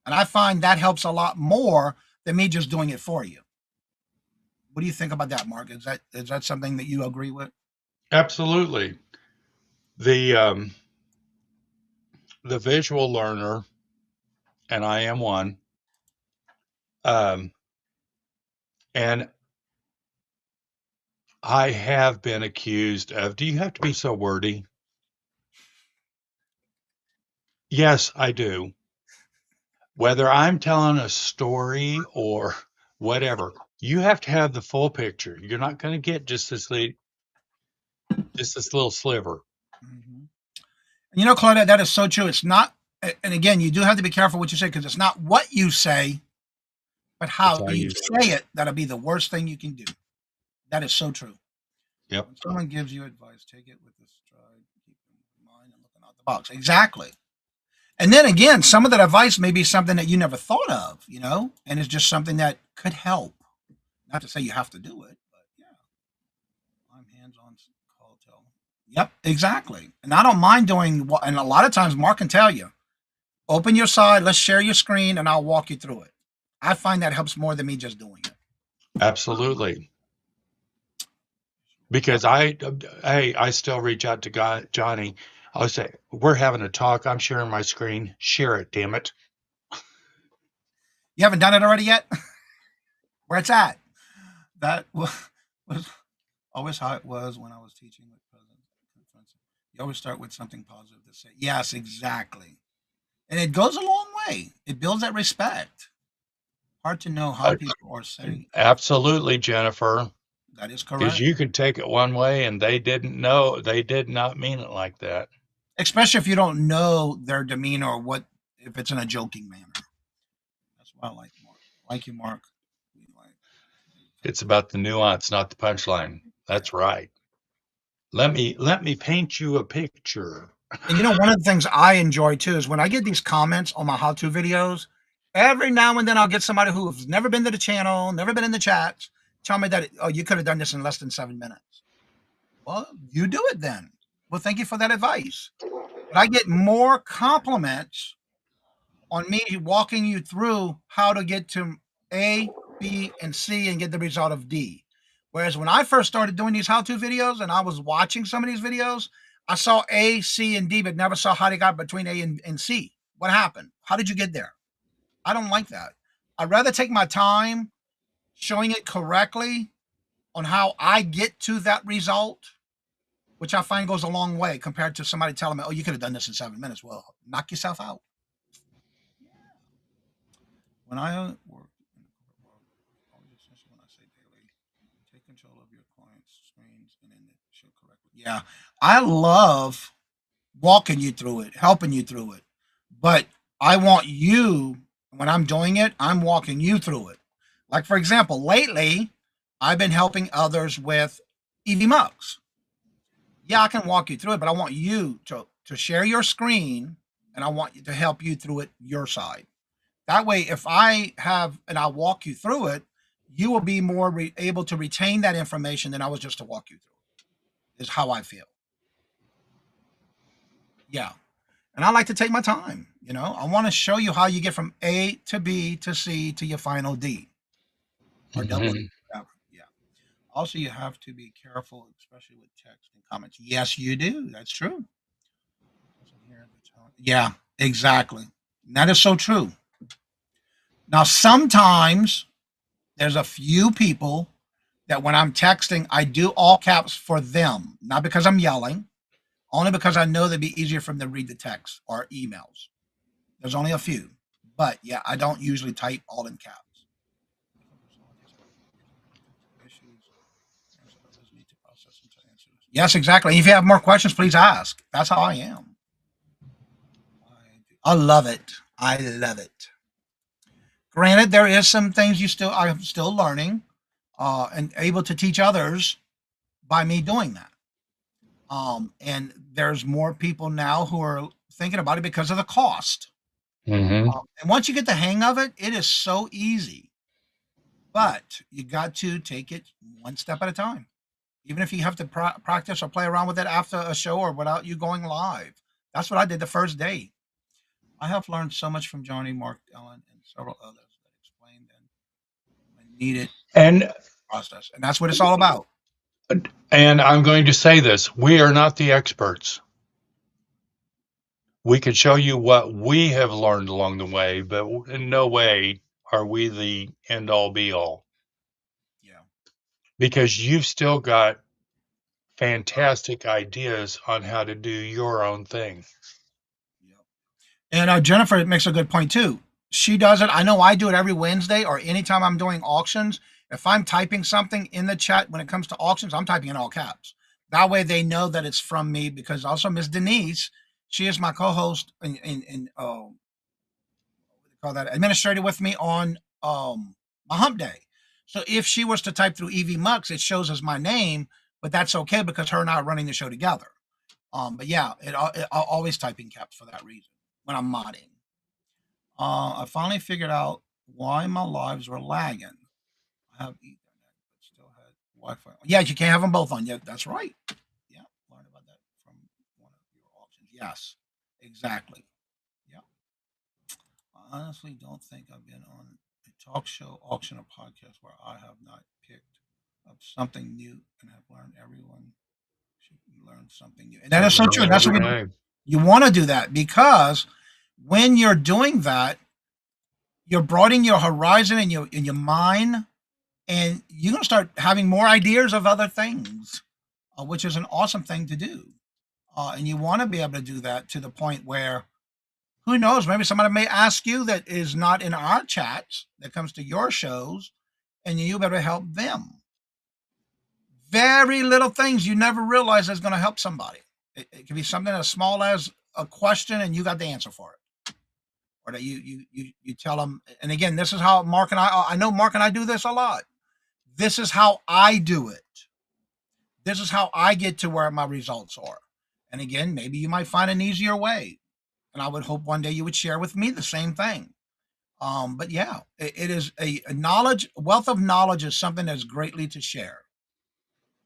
And I find that helps a lot more than me just doing it for you. What do you think about that, Mark? Is that something that you agree with? Absolutely. The the visual learner, and I am one, um, and I have been accused of, do you have to be so wordy? Yes, I do. Whether I'm telling a story or whatever, you have to have the full picture. You're not going to get just this little sliver. Mhm. You know, Claudette, that is so true. It's not, and again, you do have to be careful what you say because it's not what you say, but It's how how you you say it that'll be the worst thing you can do. That is so true. Yep. When someone gives you advice, take it with a stride, keep in mind, and looking out the box. Exactly. And then again, some of that advice may be something that you never thought of, and it's just something that could help. Not to say you have to do it, but yeah, I'm hands on call tell. Yep, exactly. And I don't mind doing what, and a lot of times Mark can tell you, open your side, let's share your screen, and I'll walk you through it. I find that helps more than me just doing it. Absolutely. Yep. Because hey, I still reach out to Johnny. I'll say, we're having a talk. I'm sharing my screen. Share it, damn it. You haven't done it already yet? Where it's at? That was always how it was when I was teaching with presidents. You always start with something positive to say. Yes, exactly. And it goes a long way. It builds that respect. Hard to know how Uh, people are saying Absolutely, Jennifer. that is Because correct. you could take it one way and they didn't know, they did not mean it like that. Especially if you don't know their demeanor or what if it's in a joking manner. That's why I like Mark. Like you, Mark. We like It's about the nuance, not the punchline. yeah. That's right. Let me paint you a picture. And one of the things I enjoy too is when I get these comments on my how-to videos, every now and then I'll get somebody who has never been to the channel, never been in the chats, tell me that, oh, you could have done this in less than 7 minutes. Well, you do it then. Well, thank you for that advice. But I get more compliments on me walking you through how to get to A, B, and C and get the result of D. Whereas when I first started doing these how-to videos and I was watching some of these videos, I saw A, C, and D, but never saw how they got between A and C. What happened? How did you get there? I don't like that. I'd rather take my time showing it correctly on how I get to that result, which I find goes a long way compared to somebody telling me, oh, you could have done this in 7 minutes. Well, knock yourself out. When I work in the corporate world, always essential when I say daily, take control of your clients' screens and then it show correctly. Yeah, I love walking you through it, helping you through it, but I want you when I'm doing it, I'm walking you through it. Like for example, lately I've been helping others with EV mugs. Yeah, I can walk you through it, but I want you to share your screen and I want you to help you through it your side. That way, if I have and I walk you through it, you will be more able to retain that information than I was just to walk you through. Is how I feel. Yeah, and I like to take my time. I want to show you how you get from A to B to C to your final D or double D. Mhm. Whatever. Yeah. Also, you have to be careful, especially with text and comments. Yes, you do. That's true. Yeah, exactly. That is so true. Now, sometimes there's a few people that when I'm texting, I do all caps for them, not because I'm yelling, only because I know that'd be easier for them to read the text or emails. There's only a few, but yeah, I don't usually type all in caps. Yes, exactly. If you have more questions, please ask. That's how I am. I love it. I love it. Granted, there is some things I'm still learning, and able to teach others by me doing that. And there's more people now who are thinking about it because of the cost. Mhm. And once you get the hang of it, it is so easy. But you got to take it one step at a time. Even if you have to practice or play around with it after a show or without you going live. That's what I did the first day. I have learned so much from Johnny, Mark, Ellen, and several others that explained and when needed And process. And that's what it's all about. and I'm going to say this, we are not the experts. We could show you what we have learned along the way, but in no way are we the end all be all, Yeah. because you've still got fantastic ideas on how to do your own thing. Yeah. And Jennifer makes a good point too. She does it. I know I do it every Wednesday or anytime I'm doing auctions. If I'm typing something in the chat when it comes to auctions, I'm typing in all caps. That way they know that it's from me, because also Miss Denise, she is my co-host in what do you call that, administrator with me on my hump day. So if she was to type through EV Mux, it shows as my name, but that's okay because her and I are running the show together. But yeah, I'll always type in caps for that reason when I'm modding. I finally figured out why my lives were lagging. I have Ethernet, but still had Wi-Fi. Yeah, you can't have them both on. Yeah, that's right. Yeah, learned about that from one of your options. Yes, exactly. Yeah, I honestly don't think I've been on a talk show, auction, or podcast where I have not picked up something new and have learned. Everyone should learn something new, and that I is so learn true. That's every what day. you want to do that, because when you're doing that, you're broadening your horizon and your mind, and you're gonna start having more ideas of other things, which is an awesome thing to do. And you want to be able to do that to the point where, who knows, maybe somebody may ask you that is not in our chats that comes to your shows, and you better help them. Very little things you never realize is going to help somebody. It can be something as small as a question, and you got the answer for it, or that you tell them. And again, this is how Mark and I know Mark and I do this a lot. This is how I do it. This is how I get to where my results are. And again, maybe you might find an easier way. And I would hope one day you would share with me the same thing. But yeah, it is a knowledge, wealth of knowledge is something that's greatly to share.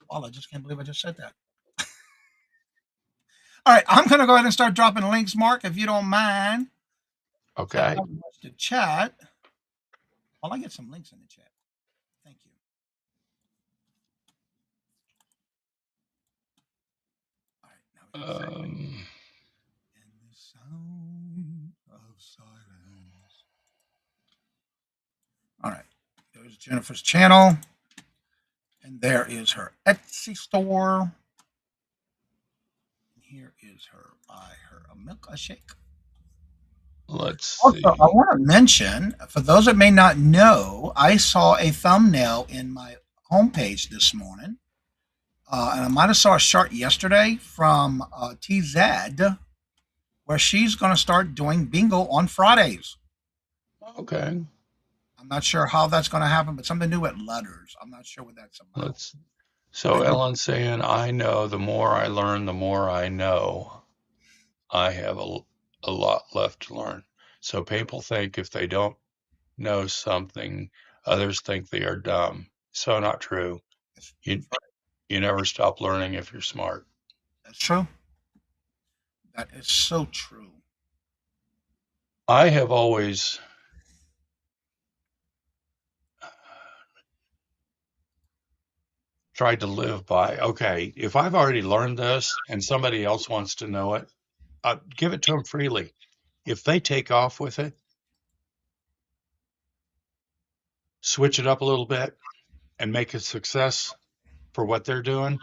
Well, I just can't believe I just said that. All right, I'm going to go ahead and start dropping links, Mark, if you don't mind. So I Okay. haven't watched the chat. Well, I get some links in the chat. Thank you. All right, now we got second. Um, And the sound of silence. All right, there's Jennifer's channel, and there is her Etsy store. Here is her buy her a milkshake. let's Also, see. I want to mention, for those that may not know, I saw a thumbnail in my homepage this morning, and I might have saw a short yesterday from TZ, where she's going to start doing bingo on Fridays. Okay. I'm not sure how that's going to happen, but something new at Letters. I'm not sure what that's about. Let's. So Ellen's saying, I know the more I learn, the more I know. I have a lot left to learn. So people think if they don't know something, others think they are dumb. So not true. You you never stop learning if you're smart. That's true. That is so true. I have always tried to live by, okay, if I've already learned this and somebody else wants to know it, give it to them freely. If they take off with it, switch it up a little bit and make a success for what they're doing,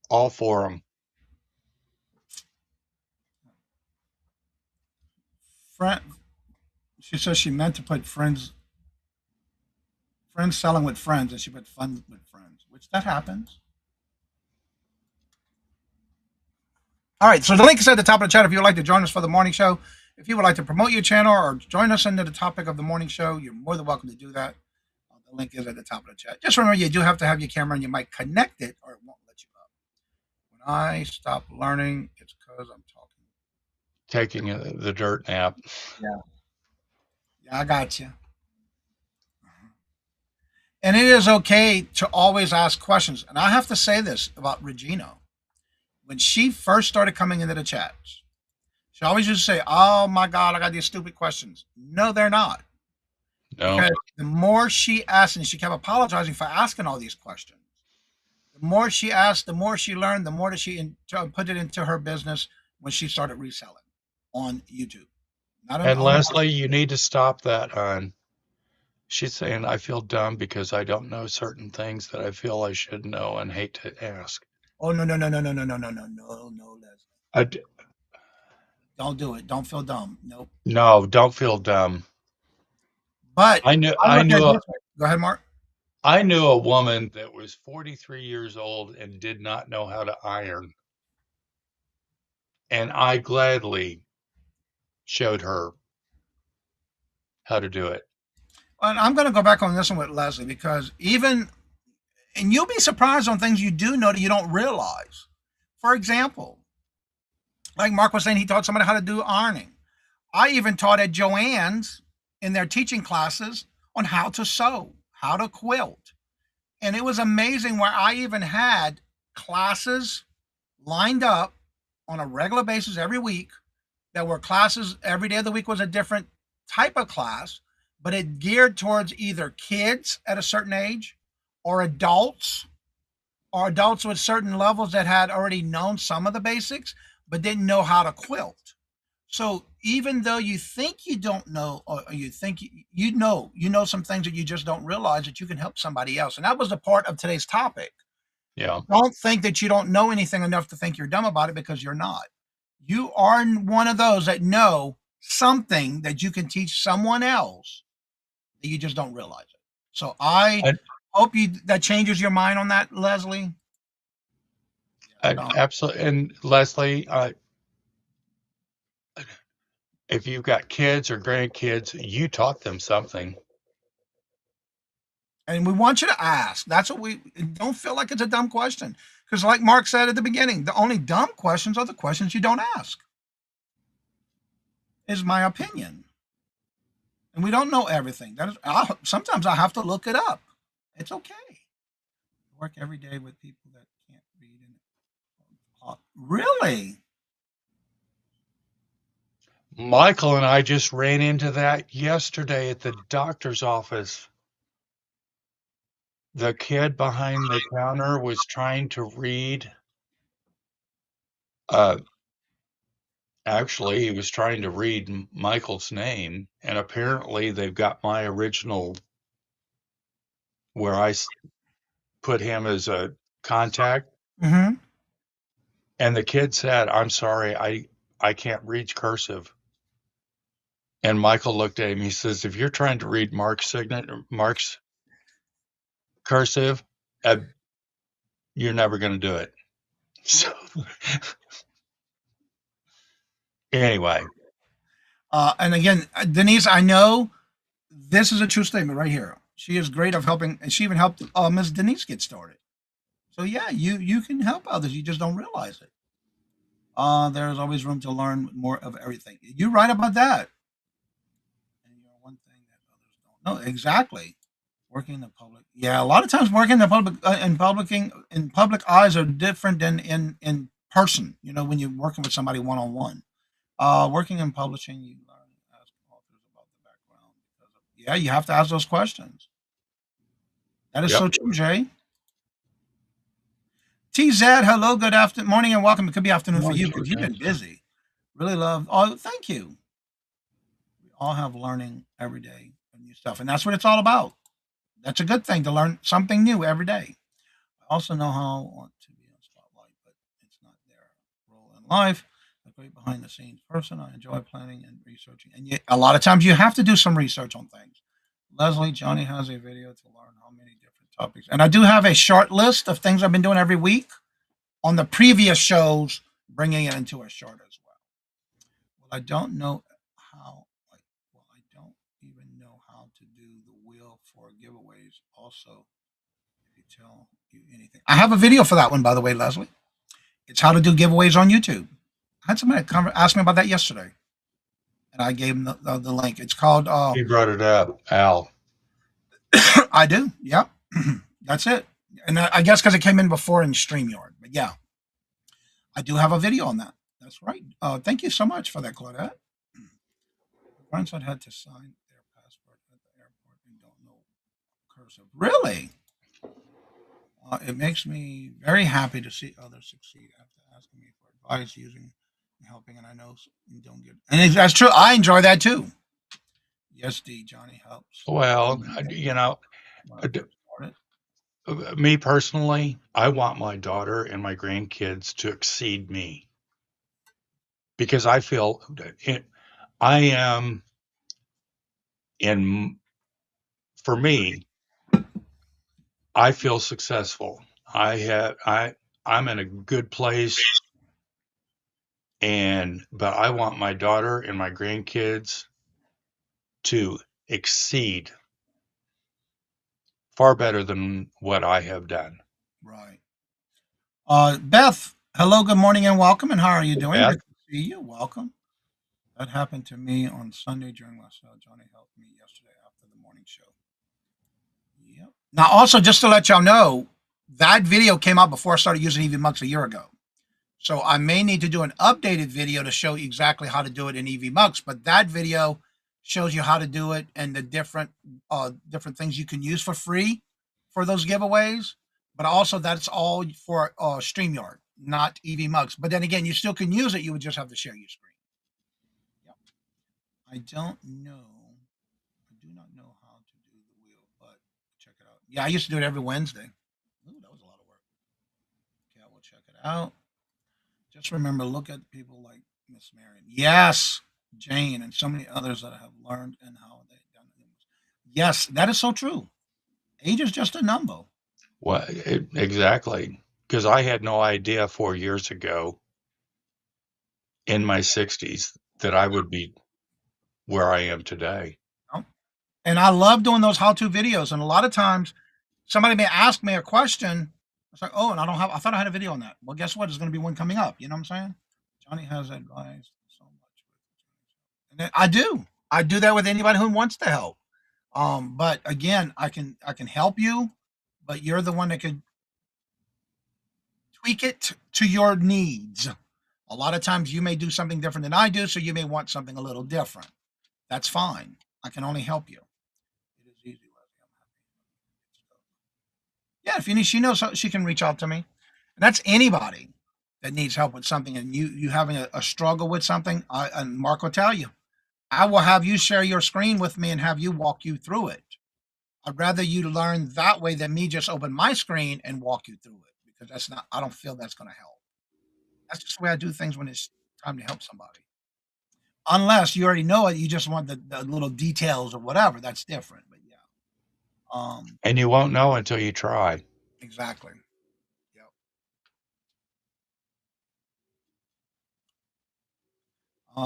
all for them. Friend, she says she meant to put friends selling with friends, and she put fun with friends, which that happens. All right, so the link is at the top of the chat if you would like to join us for the morning show. If you would like to promote your channel or join us into the topic of the morning show, you're more than welcome to do that. The link is at the top of the chat. Just remember, you do have to have your camera and your mic connected, or it won't let you up. When I stop learning, it's because I'm talking. Taking the dirt nap. Yeah, I got you. And it is okay to always ask questions. And I have to say this about Regina. When she first started coming into the chats, she always used to say, "Oh my God, I got these stupid questions." No, they're not. No. Because the more she asked, and she kept apologizing for asking all these questions, the more she asked, the more she learned, the more that she put it into her business, when she started reselling on YouTube. Not on, And on Leslie, you need to stop that, hon. She's saying I feel dumb because I don't know certain things that I feel I should know and hate to ask. Oh no, no, no, no, no, no, no, no, no, no, no, Leslie. I d Don't do it. Don't feel dumb. Nope. No, don't feel dumb. But I knew I I look at knew it a this way. Go ahead, Mark. I knew a woman that was 43 years old and did not know how to iron, and I gladly showed her how to do it. And I'm going to go back on this one with Leslie because and you'll be surprised on things you do know that you don't realize. For example, like Mark was saying, he taught somebody how to do ironing. I even taught at Joann's in their teaching classes on how to sew, how to quilt. And it was amazing where I even had classes lined up on a regular basis every week. There were classes every day of the week was a different type of class, but it geared towards either kids at a certain age or adults with certain levels that had already known some of the basics but didn't know how to quilt. So even though you think you don't know, or you think you know some things that you just don't realize that you can help somebody else. And that was the part of today's topic. Yeah. Don't think that you don't know anything enough to think you're dumb about it because you're not. You are one of those that know something that you can teach someone else that you just don't realize it. So I I, hope you that changes your mind on that, Leslie. absolutely. And Leslie, if you've got kids or grandkids, you taught them something. And we want you to ask. That's what we don't feel like it's a dumb question. Because, like Mark said at the beginning, the only dumb questions are the questions you don't ask, is my opinion. And we don't know everything. Sometimes I have to look it up. It's okay. I work every day with people that can't read. Really? Michael and I just ran into that yesterday at the doctor's office. The kid behind the counter was trying to read. Uh, Actually, he was trying to read Michael's name, and apparently they've got my original where put him as a contact. Mm-hmm. And the kid said, "I'm sorry, I can't read cursive." And Michael looked at him. He says, "If you're trying to read Mark's cursive, uh, you're never going to do it." So anyway, And again, Denise, I know this is a true statement right here. She is great of helping, and she even helped Miss Denise get started. So yeah, you can help others. You just don't realize it. There's always room to learn more of everything. You're right about that. And you're one thing that others don't know. Exactly. Working in the public. Yeah, a lot of times working in the public in public eyes are different than in person. You know, when you're working with somebody one on one. Working in publishing, you learn to ask authors about the background. Yeah, you have to ask those questions. That is yep. so true, Jay. TZ, hello, good afternoon, morning, and welcome. It could be afternoon for you because you've been busy. Really love. Oh, thank you. We all have learning every day of new stuff, and that's what it's all about. That's a good thing to learn something new every day. I also know how I want to be on spotlight, but it's not their role in life. A great behind the scenes person. I enjoy planning and researching, and yet a lot of times you have to do some research on things. Leslie, Johnny has a video to learn how many different topics, and I do have a short list of things I've been doing every week on the previous shows, bringing it into a short as well. Well, I don't know how. Well, I don't even know how to do the wheel for giveaways. Also, if you tell you anything, I have a video for that one, by the way, Leslie. It's how to do giveaways on YouTube. I had somebody ask me about that yesterday, and I gave them the link. It's called. He brought it up, Al. I do. Yep. That's it. And I guess because it came in before in StreamYard. But yeah, I do have a video on that. That's right. Thank you so much for that, Claudette. My grandson had to sign their passport at the airport and don't know cursive. Really? It makes me very happy to see others succeed after asking me for advice using helping, and I know you don't get. And that's true. I enjoy that too. Yes, D. Johnny helps. Well, When I uh, d- first started. me personally, I want my daughter and my grandkids to exceed me because I feel that I am in, for me, I feel successful. I'm in a good place, but I want my daughter and my grandkids to exceed far better than what I have done. Right. Beth, hello, good morning, and welcome. And how are you doing? Beth, Good to see you. Welcome. That happened to me on Sunday during my Johnny helped me yesterday after the morning show. Yep. Now, also, just to let y'all know, that video came out before I started using EV Mux a year ago. So I may need to do an updated video to show you exactly how to do it in EV Mux, but that video shows you how to do it and the different things you can use for free for those giveaways. But also that's all for StreamYard, not EV Mux. But then again, you still can use it. You would just have to share your screen. Yep. I don't know. I do not know how to do the wheel, but check it out. Yeah, I used to do it every Wednesday. Ooh, that was a lot of work. Okay, I will check it out. Just remember, look at people like Miss Marion. Yes, Jane, and so many others that have learned and how they've done things. Yes, that is so true. Age is just a number. exactly. Because I had no idea 4 years ago in my 60s that I would be where I am today. You know? And I love doing those how-to videos. And a lot of times, somebody may ask me a question. It's like, oh, and I don't have. I thought I had a video on that. Well, guess what? There's going to be one coming up. You know what I'm saying? Johnny has advice so much, and then I do. I do that with anybody who wants to help. But again, I can help you, but you're the one that can tweak it to your needs. A lot of times you may do something different than I do, so you may want something a little different. That's fine. I can only help you. It is easy, Leslie. I'm happy. Yeah, if you need, she knows how, she can reach out to me. And that's anybody that needs help with something, and you having a struggle with something. And Mark will tell you. I will have you share your screen with me and have you walk you through it. I'd rather you learn that way than me just open my screen and walk you through it because that's not. I don't feel that's going to help. That's just the way I do things when it's time to help somebody. Unless you already know it, you just want the little details or whatever. That's different. But yeah, And you won't know until you try. exactly. Yep.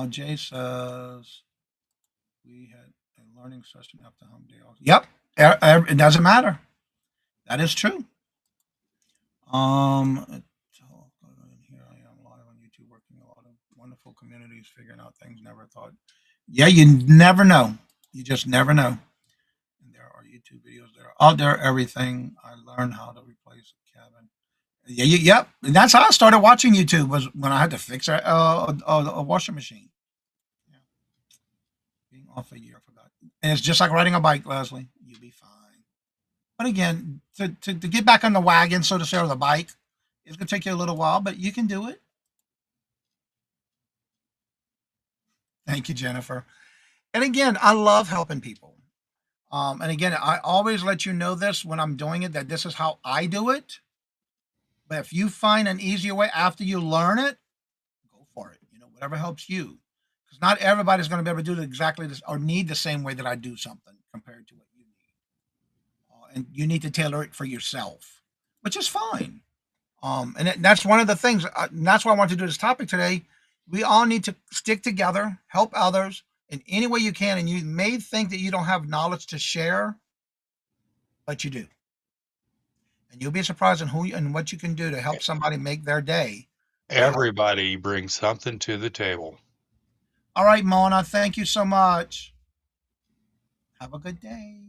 Jay says we had a learning session after home day. Yep. It doesn't matter. That is true. Here I am live on YouTube, working a lot of wonderful communities, figuring out things never thought. Yeah, you never know. You just never know. And there are YouTube videos that are out there. Everything I learned how to replace a cabin. Yeah, yep. And that's how I started watching YouTube was when I had to fix a washing machine. Yeah, being off a year, I forgot. And it's just like riding a bike, Leslie. You'll be fine. But again, to get back on the wagon, so to say, or the bike, it's going to take you a little while, but you can do it. Thank you, Jennifer. And again, I love helping people. And again, I always let you know this when I'm doing it that this is how I do it. But if you find an easier way after you learn it, go for it. Whatever helps you. Because not everybody's going to be able to do it exactly this or need the same way that I do something compared to what you need. And you need to tailor it for yourself, which is fine. That's one of the things. And that's why I want to do this topic today. We all need to stick together, help others in any way you can. And you may think that you don't have knowledge to share, but you do. And you'll be surprised in who and what you can do to help somebody make their day. Everybody brings something to the table. All right, Mona, thank you so much. Have a good day.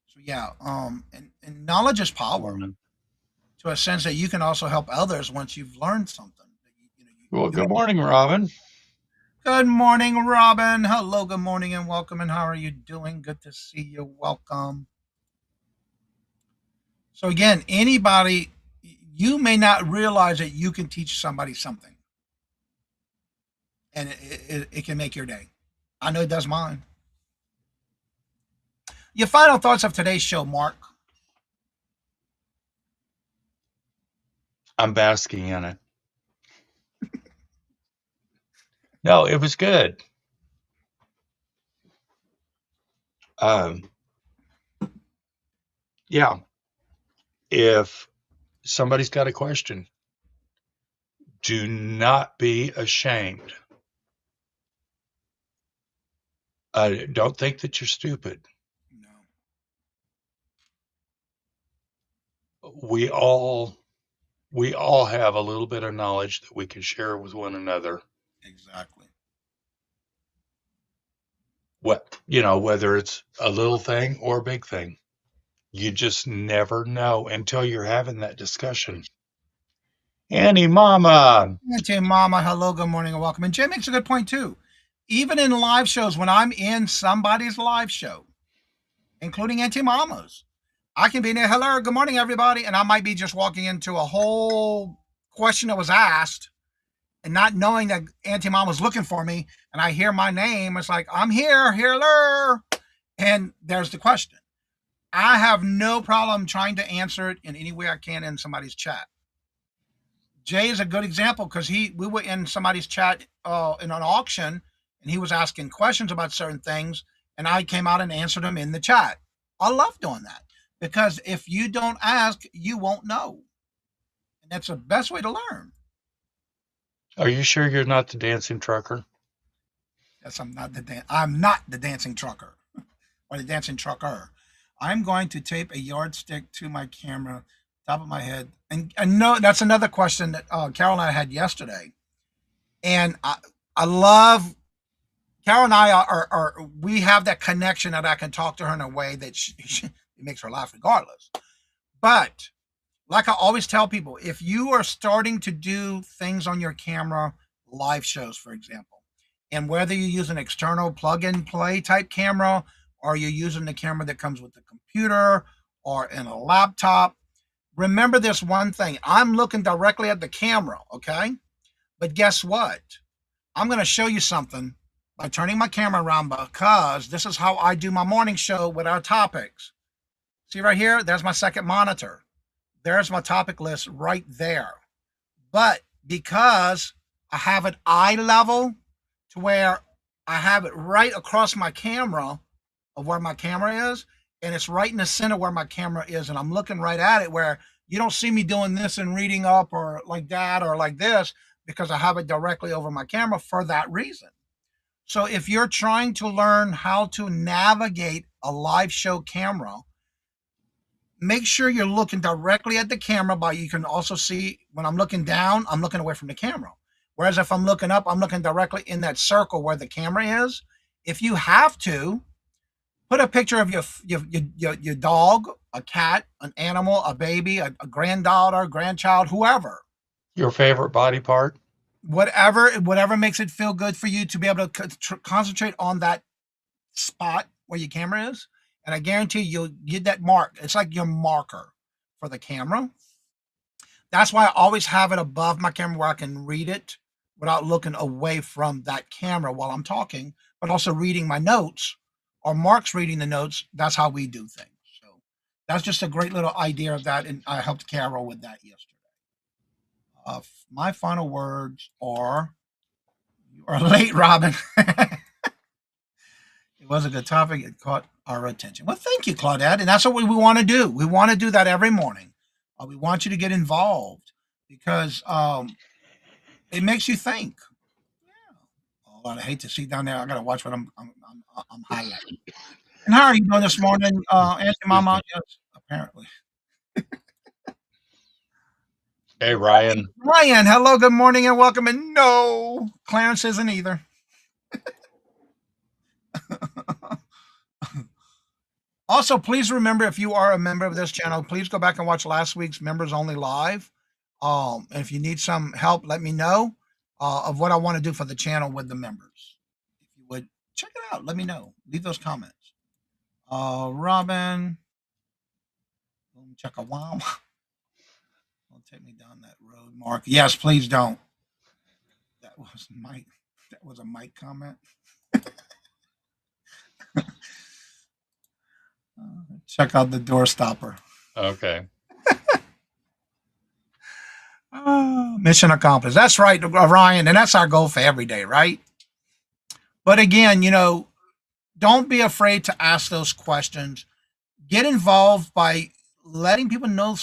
So yeah, and knowledge is power to a sense that you can also help others once you've learned something. Well, good morning, Robin. Good morning, Robin. Hello, good morning, and welcome. And how are you doing? Good to see you. Welcome. So again, anybody, you may not realize that you can teach somebody something. and it can make your day. I know it does mine. Your final thoughts of today's show, Mark? I'm basking in it. No, it was good. Um, yeah, if somebody's got a question, do not be ashamed. Don't think that you're stupid. No, We all we all have a little bit of knowledge that we can share with one another. exactly. What whether it's a little thing or a big thing, you just never know until you're having that discussion. Annie, Mama, Auntie Mama, hello, good morning, and welcome. And Jay makes a good point too. Even in live shows, when I'm in somebody's live show, including Auntie Mama's, I can be there, hello, good morning, everybody, and I might be just walking into a whole question that was asked and not knowing that Auntie Mama's looking for me, and I hear my name. It's like, I'm here, hello, and there's the question. I have no problem trying to answer it in any way I can in somebody's chat. Jay is a good example because we were in somebody's chat in an auction, and he was asking questions about certain things, and I came out and answered them in the chat. I love doing that because if you don't ask, you won't know, and that's the best way to learn. are you sure you're not the dancing trucker? Yes, I'm not the dancing trucker or the dancing trucker. I'm going to tape a yardstick to my camera, top of my head, and I know that's another question that Carol and I had yesterday, and I love Carol and I we have that connection that I can talk to her in a way that it makes her laugh regardless. But like I always tell people, if you are starting to do things on your camera, live shows, for example, and whether you use an external plug and play type camera or you're using the camera that comes with the computer or in a laptop, remember this one thing. I'm looking directly at the camera, okay? But guess what? I'm going to show you something by turning my camera around because this is how I do my morning show with our topics. See right here? There's my second monitor. There's my topic list right there. But because I have it eye level to where I have it right across my camera of where my camera is, and it's right in the center where my camera is, and I'm looking right at it where you don't see me doing this and reading up or like that or like this because I have it directly over my camera for that reason. So if you're trying to learn how to navigate a live show camera, make sure you're looking directly at the camera. But you can also see when I'm looking down, I'm looking away from the camera. Whereas if I'm looking up, I'm looking directly in that circle where the camera is. If you have to, put a picture of your dog, a cat, an animal, a baby, a granddaughter, grandchild, whoever, Your favorite body part? whatever makes it feel good for you to be able to concentrate on that spot where your camera is. And I guarantee you'll get that mark. It's like your marker for the camera. That's why I always have it above my camera where I can read it without looking away from that camera while I'm talking, but also reading my notes or Mark's reading the notes. That's how we do things. So that's just a great little idea of that. And I helped Carol with that yesterday. My final words are, you are late, Robin. It was a good topic. It caught our attention. Well, thank you, Claudette. And that's what we want to do. We want to do that every morning. We want you to get involved because it makes you think. Oh, I hate to see down there. I got to watch what I'm highlighting. And how are you doing this morning, Auntie Excuse Mama? me. Yes, apparently. Hey, Ryan. Ryan, hello, good morning, and welcome. And no, Clarence isn't either. Also, please remember if you are a member of this channel, please go back and watch last week's members only live. And if you need some help, let me know of what I want to do for the channel with the members. If you would check it out, let me know. Leave those comments. Robin, check a wow. Don't take me down that road, Mark. Yes, please don't. That was Mike. That was a Mike comment. Check out the door stopper. Okay. Mission accomplished. That's right, Ryan, and that's our goal for every day, right? But again, don't be afraid to ask those questions. Get involved by letting people know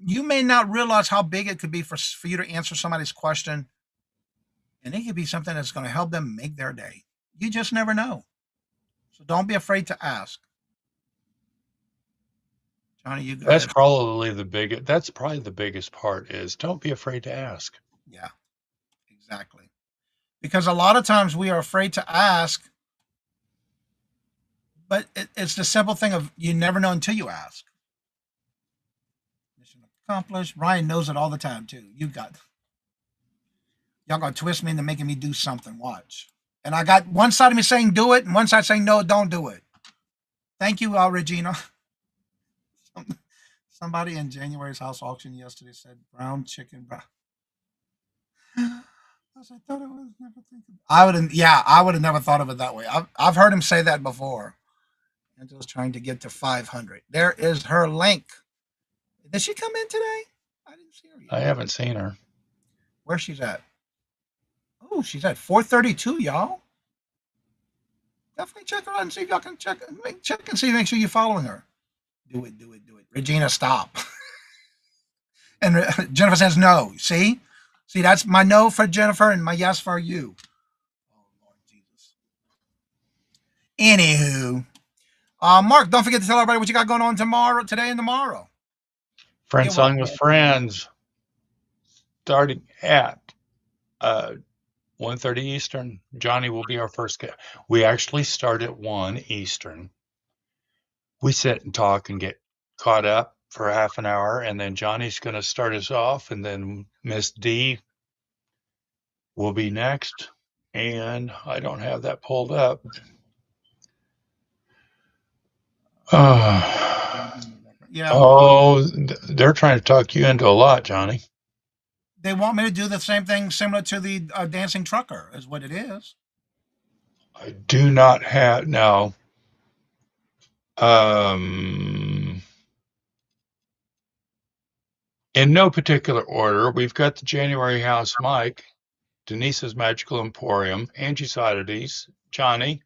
you may not realize how big it could be for you to answer somebody's question. And it could be something that's going to help them make their day. You just never know. So don't be afraid to ask. Johnny, you go That's ahead. probably the biggest part is don't be afraid to ask. Yeah, exactly. Because a lot of times we are afraid to ask, but it's the simple thing of you never know until you ask. Mission accomplished. Ryan knows it all the time too. Y'all gonna twist me into making me do something. Watch. And I got one side of me saying do it, and one side saying no, don't do it. Thank you, Regina. Somebody in January's house auction yesterday said brown chicken. I thought it was never thinking. I would have never thought of it that way. I've heard him say that before. Angela's trying to get to 500. There is her link. Did she come in today? I didn't see her yet. I haven't seen her. Where she's at? Oh, she's at 432, y'all. Definitely check her out and see if y'all can check and see, make sure you're following her. Do it. Regina, stop. And Jennifer says no. See, that's my no for Jennifer and my yes for you. Oh Lord Jesus. Anywho, Mark, don't forget to tell everybody what you got going on today and tomorrow. Friends Selling with Friends, starting at 1:30 Eastern. Johnny will be our first guest. We actually start at 1 Eastern. We sit and talk and get caught up for half an hour, and then Johnny's going to start us off, and then Miss D will be next. And I don't have that pulled up. Yeah. Oh, they're trying to talk you into a lot, Johnny. They want me to do the same thing similar to the dancing trucker, is what it is. I do not have no. In no particular order, we've got the January House Mike, Denise's Magical Emporium, Angie's Oddities, Johnny,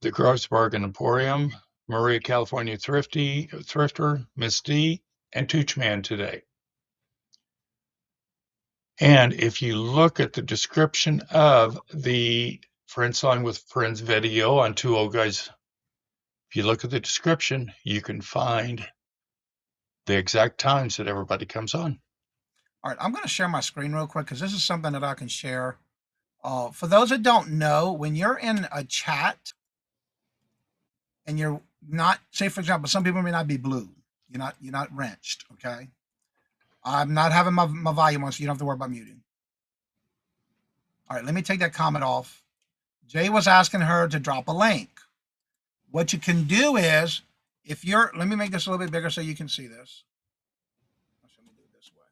the Gross Bargain Emporium, Maria California Thrifter, Miss D, and Toochman today. And if you look at the description of the Friends Selling with Friends video on Two Old Guys, if you look at the description, you can find the exact times that everybody comes on. All right, I'm going to share my screen real quick because this is something that I can share. For those that don't know, when you're in a chat and you're not, say for example, some people may not be blue. You're not wrenched. Okay. I'm not having my volume on, so you don't have to worry about muting. All right, let me take that comment off. Jay was asking her to drop a link. What you can do is, let me make this a little bit bigger so you can see this. Let me do it this way.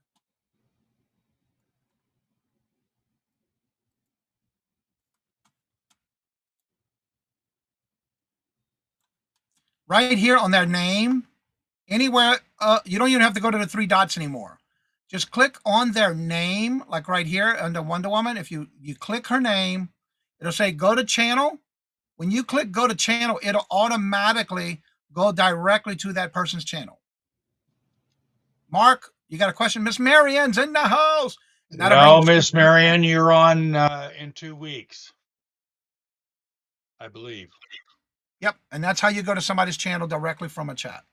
Right here on their name, anywhere, you don't even have to go to the three dots anymore. Just click on their name, like right here under Wonder Woman. If you click her name, it'll say go to channel. When you click go to channel, it'll automatically go directly to that person's channel. Mark, you got a question? Miss Marianne's in the house. No, Miss Marianne, you're on in 2 weeks, I believe. Yep, and that's how you go to somebody's channel directly from a chat.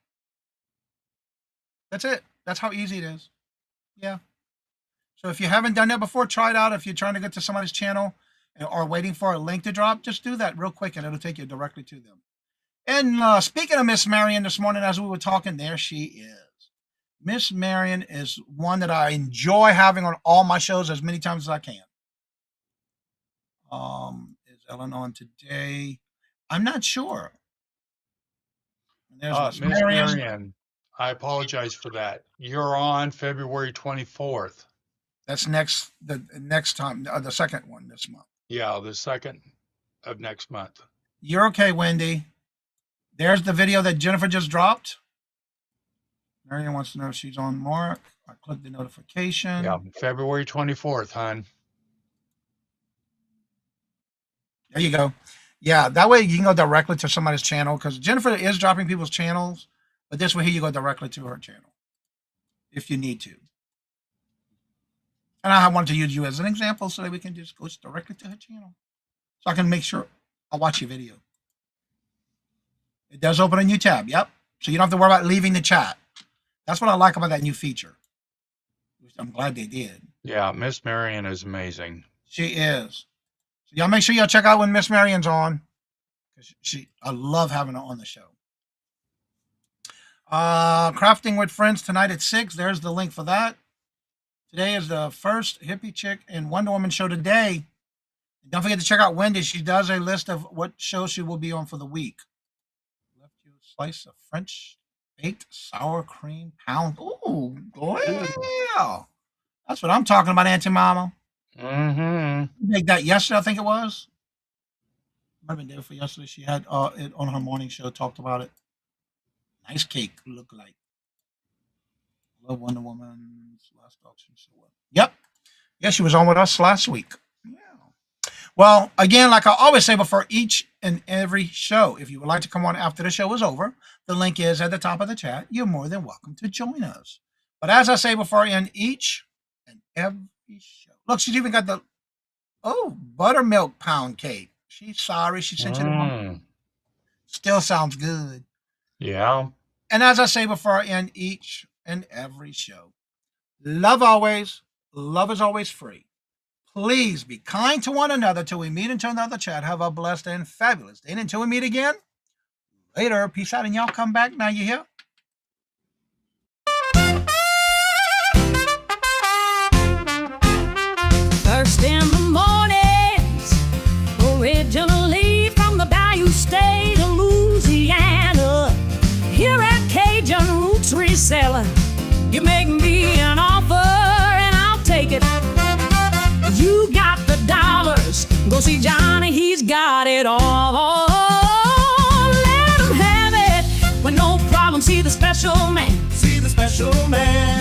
That's it. That's how easy it is. Yeah. So if you haven't done that before, try it out. If you're trying to get to somebody's channel or waiting for a link to drop, just do that real quick and it'll take you directly to them. And speaking of Miss Marion this morning, as we were talking, there she is. Miss Marion is one that I enjoy having on all my shows as many times as I can. Is Ellen on today? I'm not sure. There's Miss Marion. I apologize for that. You're on February 24th. That's the next time, the second one this month. Yeah, the 2nd of next month. You're okay, Wendy. There's the video that Jennifer just dropped. Marion wants to know if she's on Mark. I click the notification. Yeah, February 24th, hon. There you go. Yeah, that way you can go directly to somebody's channel because Jennifer is dropping people's channels, but this way here you go directly to her channel if you need to. And I wanted to use you as an example so that we can just go directly to her channel. So I can make sure I watch your video. It does open a new tab. Yep. So you don't have to worry about leaving the chat. That's what I like about that new feature. I'm glad they did. Yeah, Miss Marion is amazing. She is. So y'all make sure y'all check out when Miss Marion's on. I love having her on the show. Crafting with Friends tonight at 6. There's the link for that. Today is the first Hippie Chick and Wonder Woman show today. Don't forget to check out Wendy. She does a list of what shows she will be on for the week. Left you a slice of French baked sour cream pound. Ooh, yeah. That's what I'm talking about, Auntie Mama. Mm-hmm. You made that yesterday, I think it was. Might have been there for yesterday. She had it on her morning show, talked about it. Nice cake, look like. Love Wonder Woman's last auction. So well. Yep. Yeah, she was on with us last week. Yeah. Well, again, like I always say before each and every show, if you would like to come on after the show is over, the link is at the top of the chat. You're more than welcome to join us. But as I say before, in each and every show. Look, she's even got the buttermilk pound cake. She's sorry. She sent you the one. Still sounds good. Yeah. And as I say before, in each and every show, love always. Love is always free. Please be kind to one another till we meet into another chat. Have a blessed and fabulous day. And until we meet again, later. Peace out. And y'all come back now. You hear? First in the mornings, originally from the Bayou State of Louisiana. Here at Cajun Roots Reselling, you make me an offer and I'll take it. You got the dollars, go see Johnny, he's got it all. Let him have it, with no problem, see the special man. See the special man.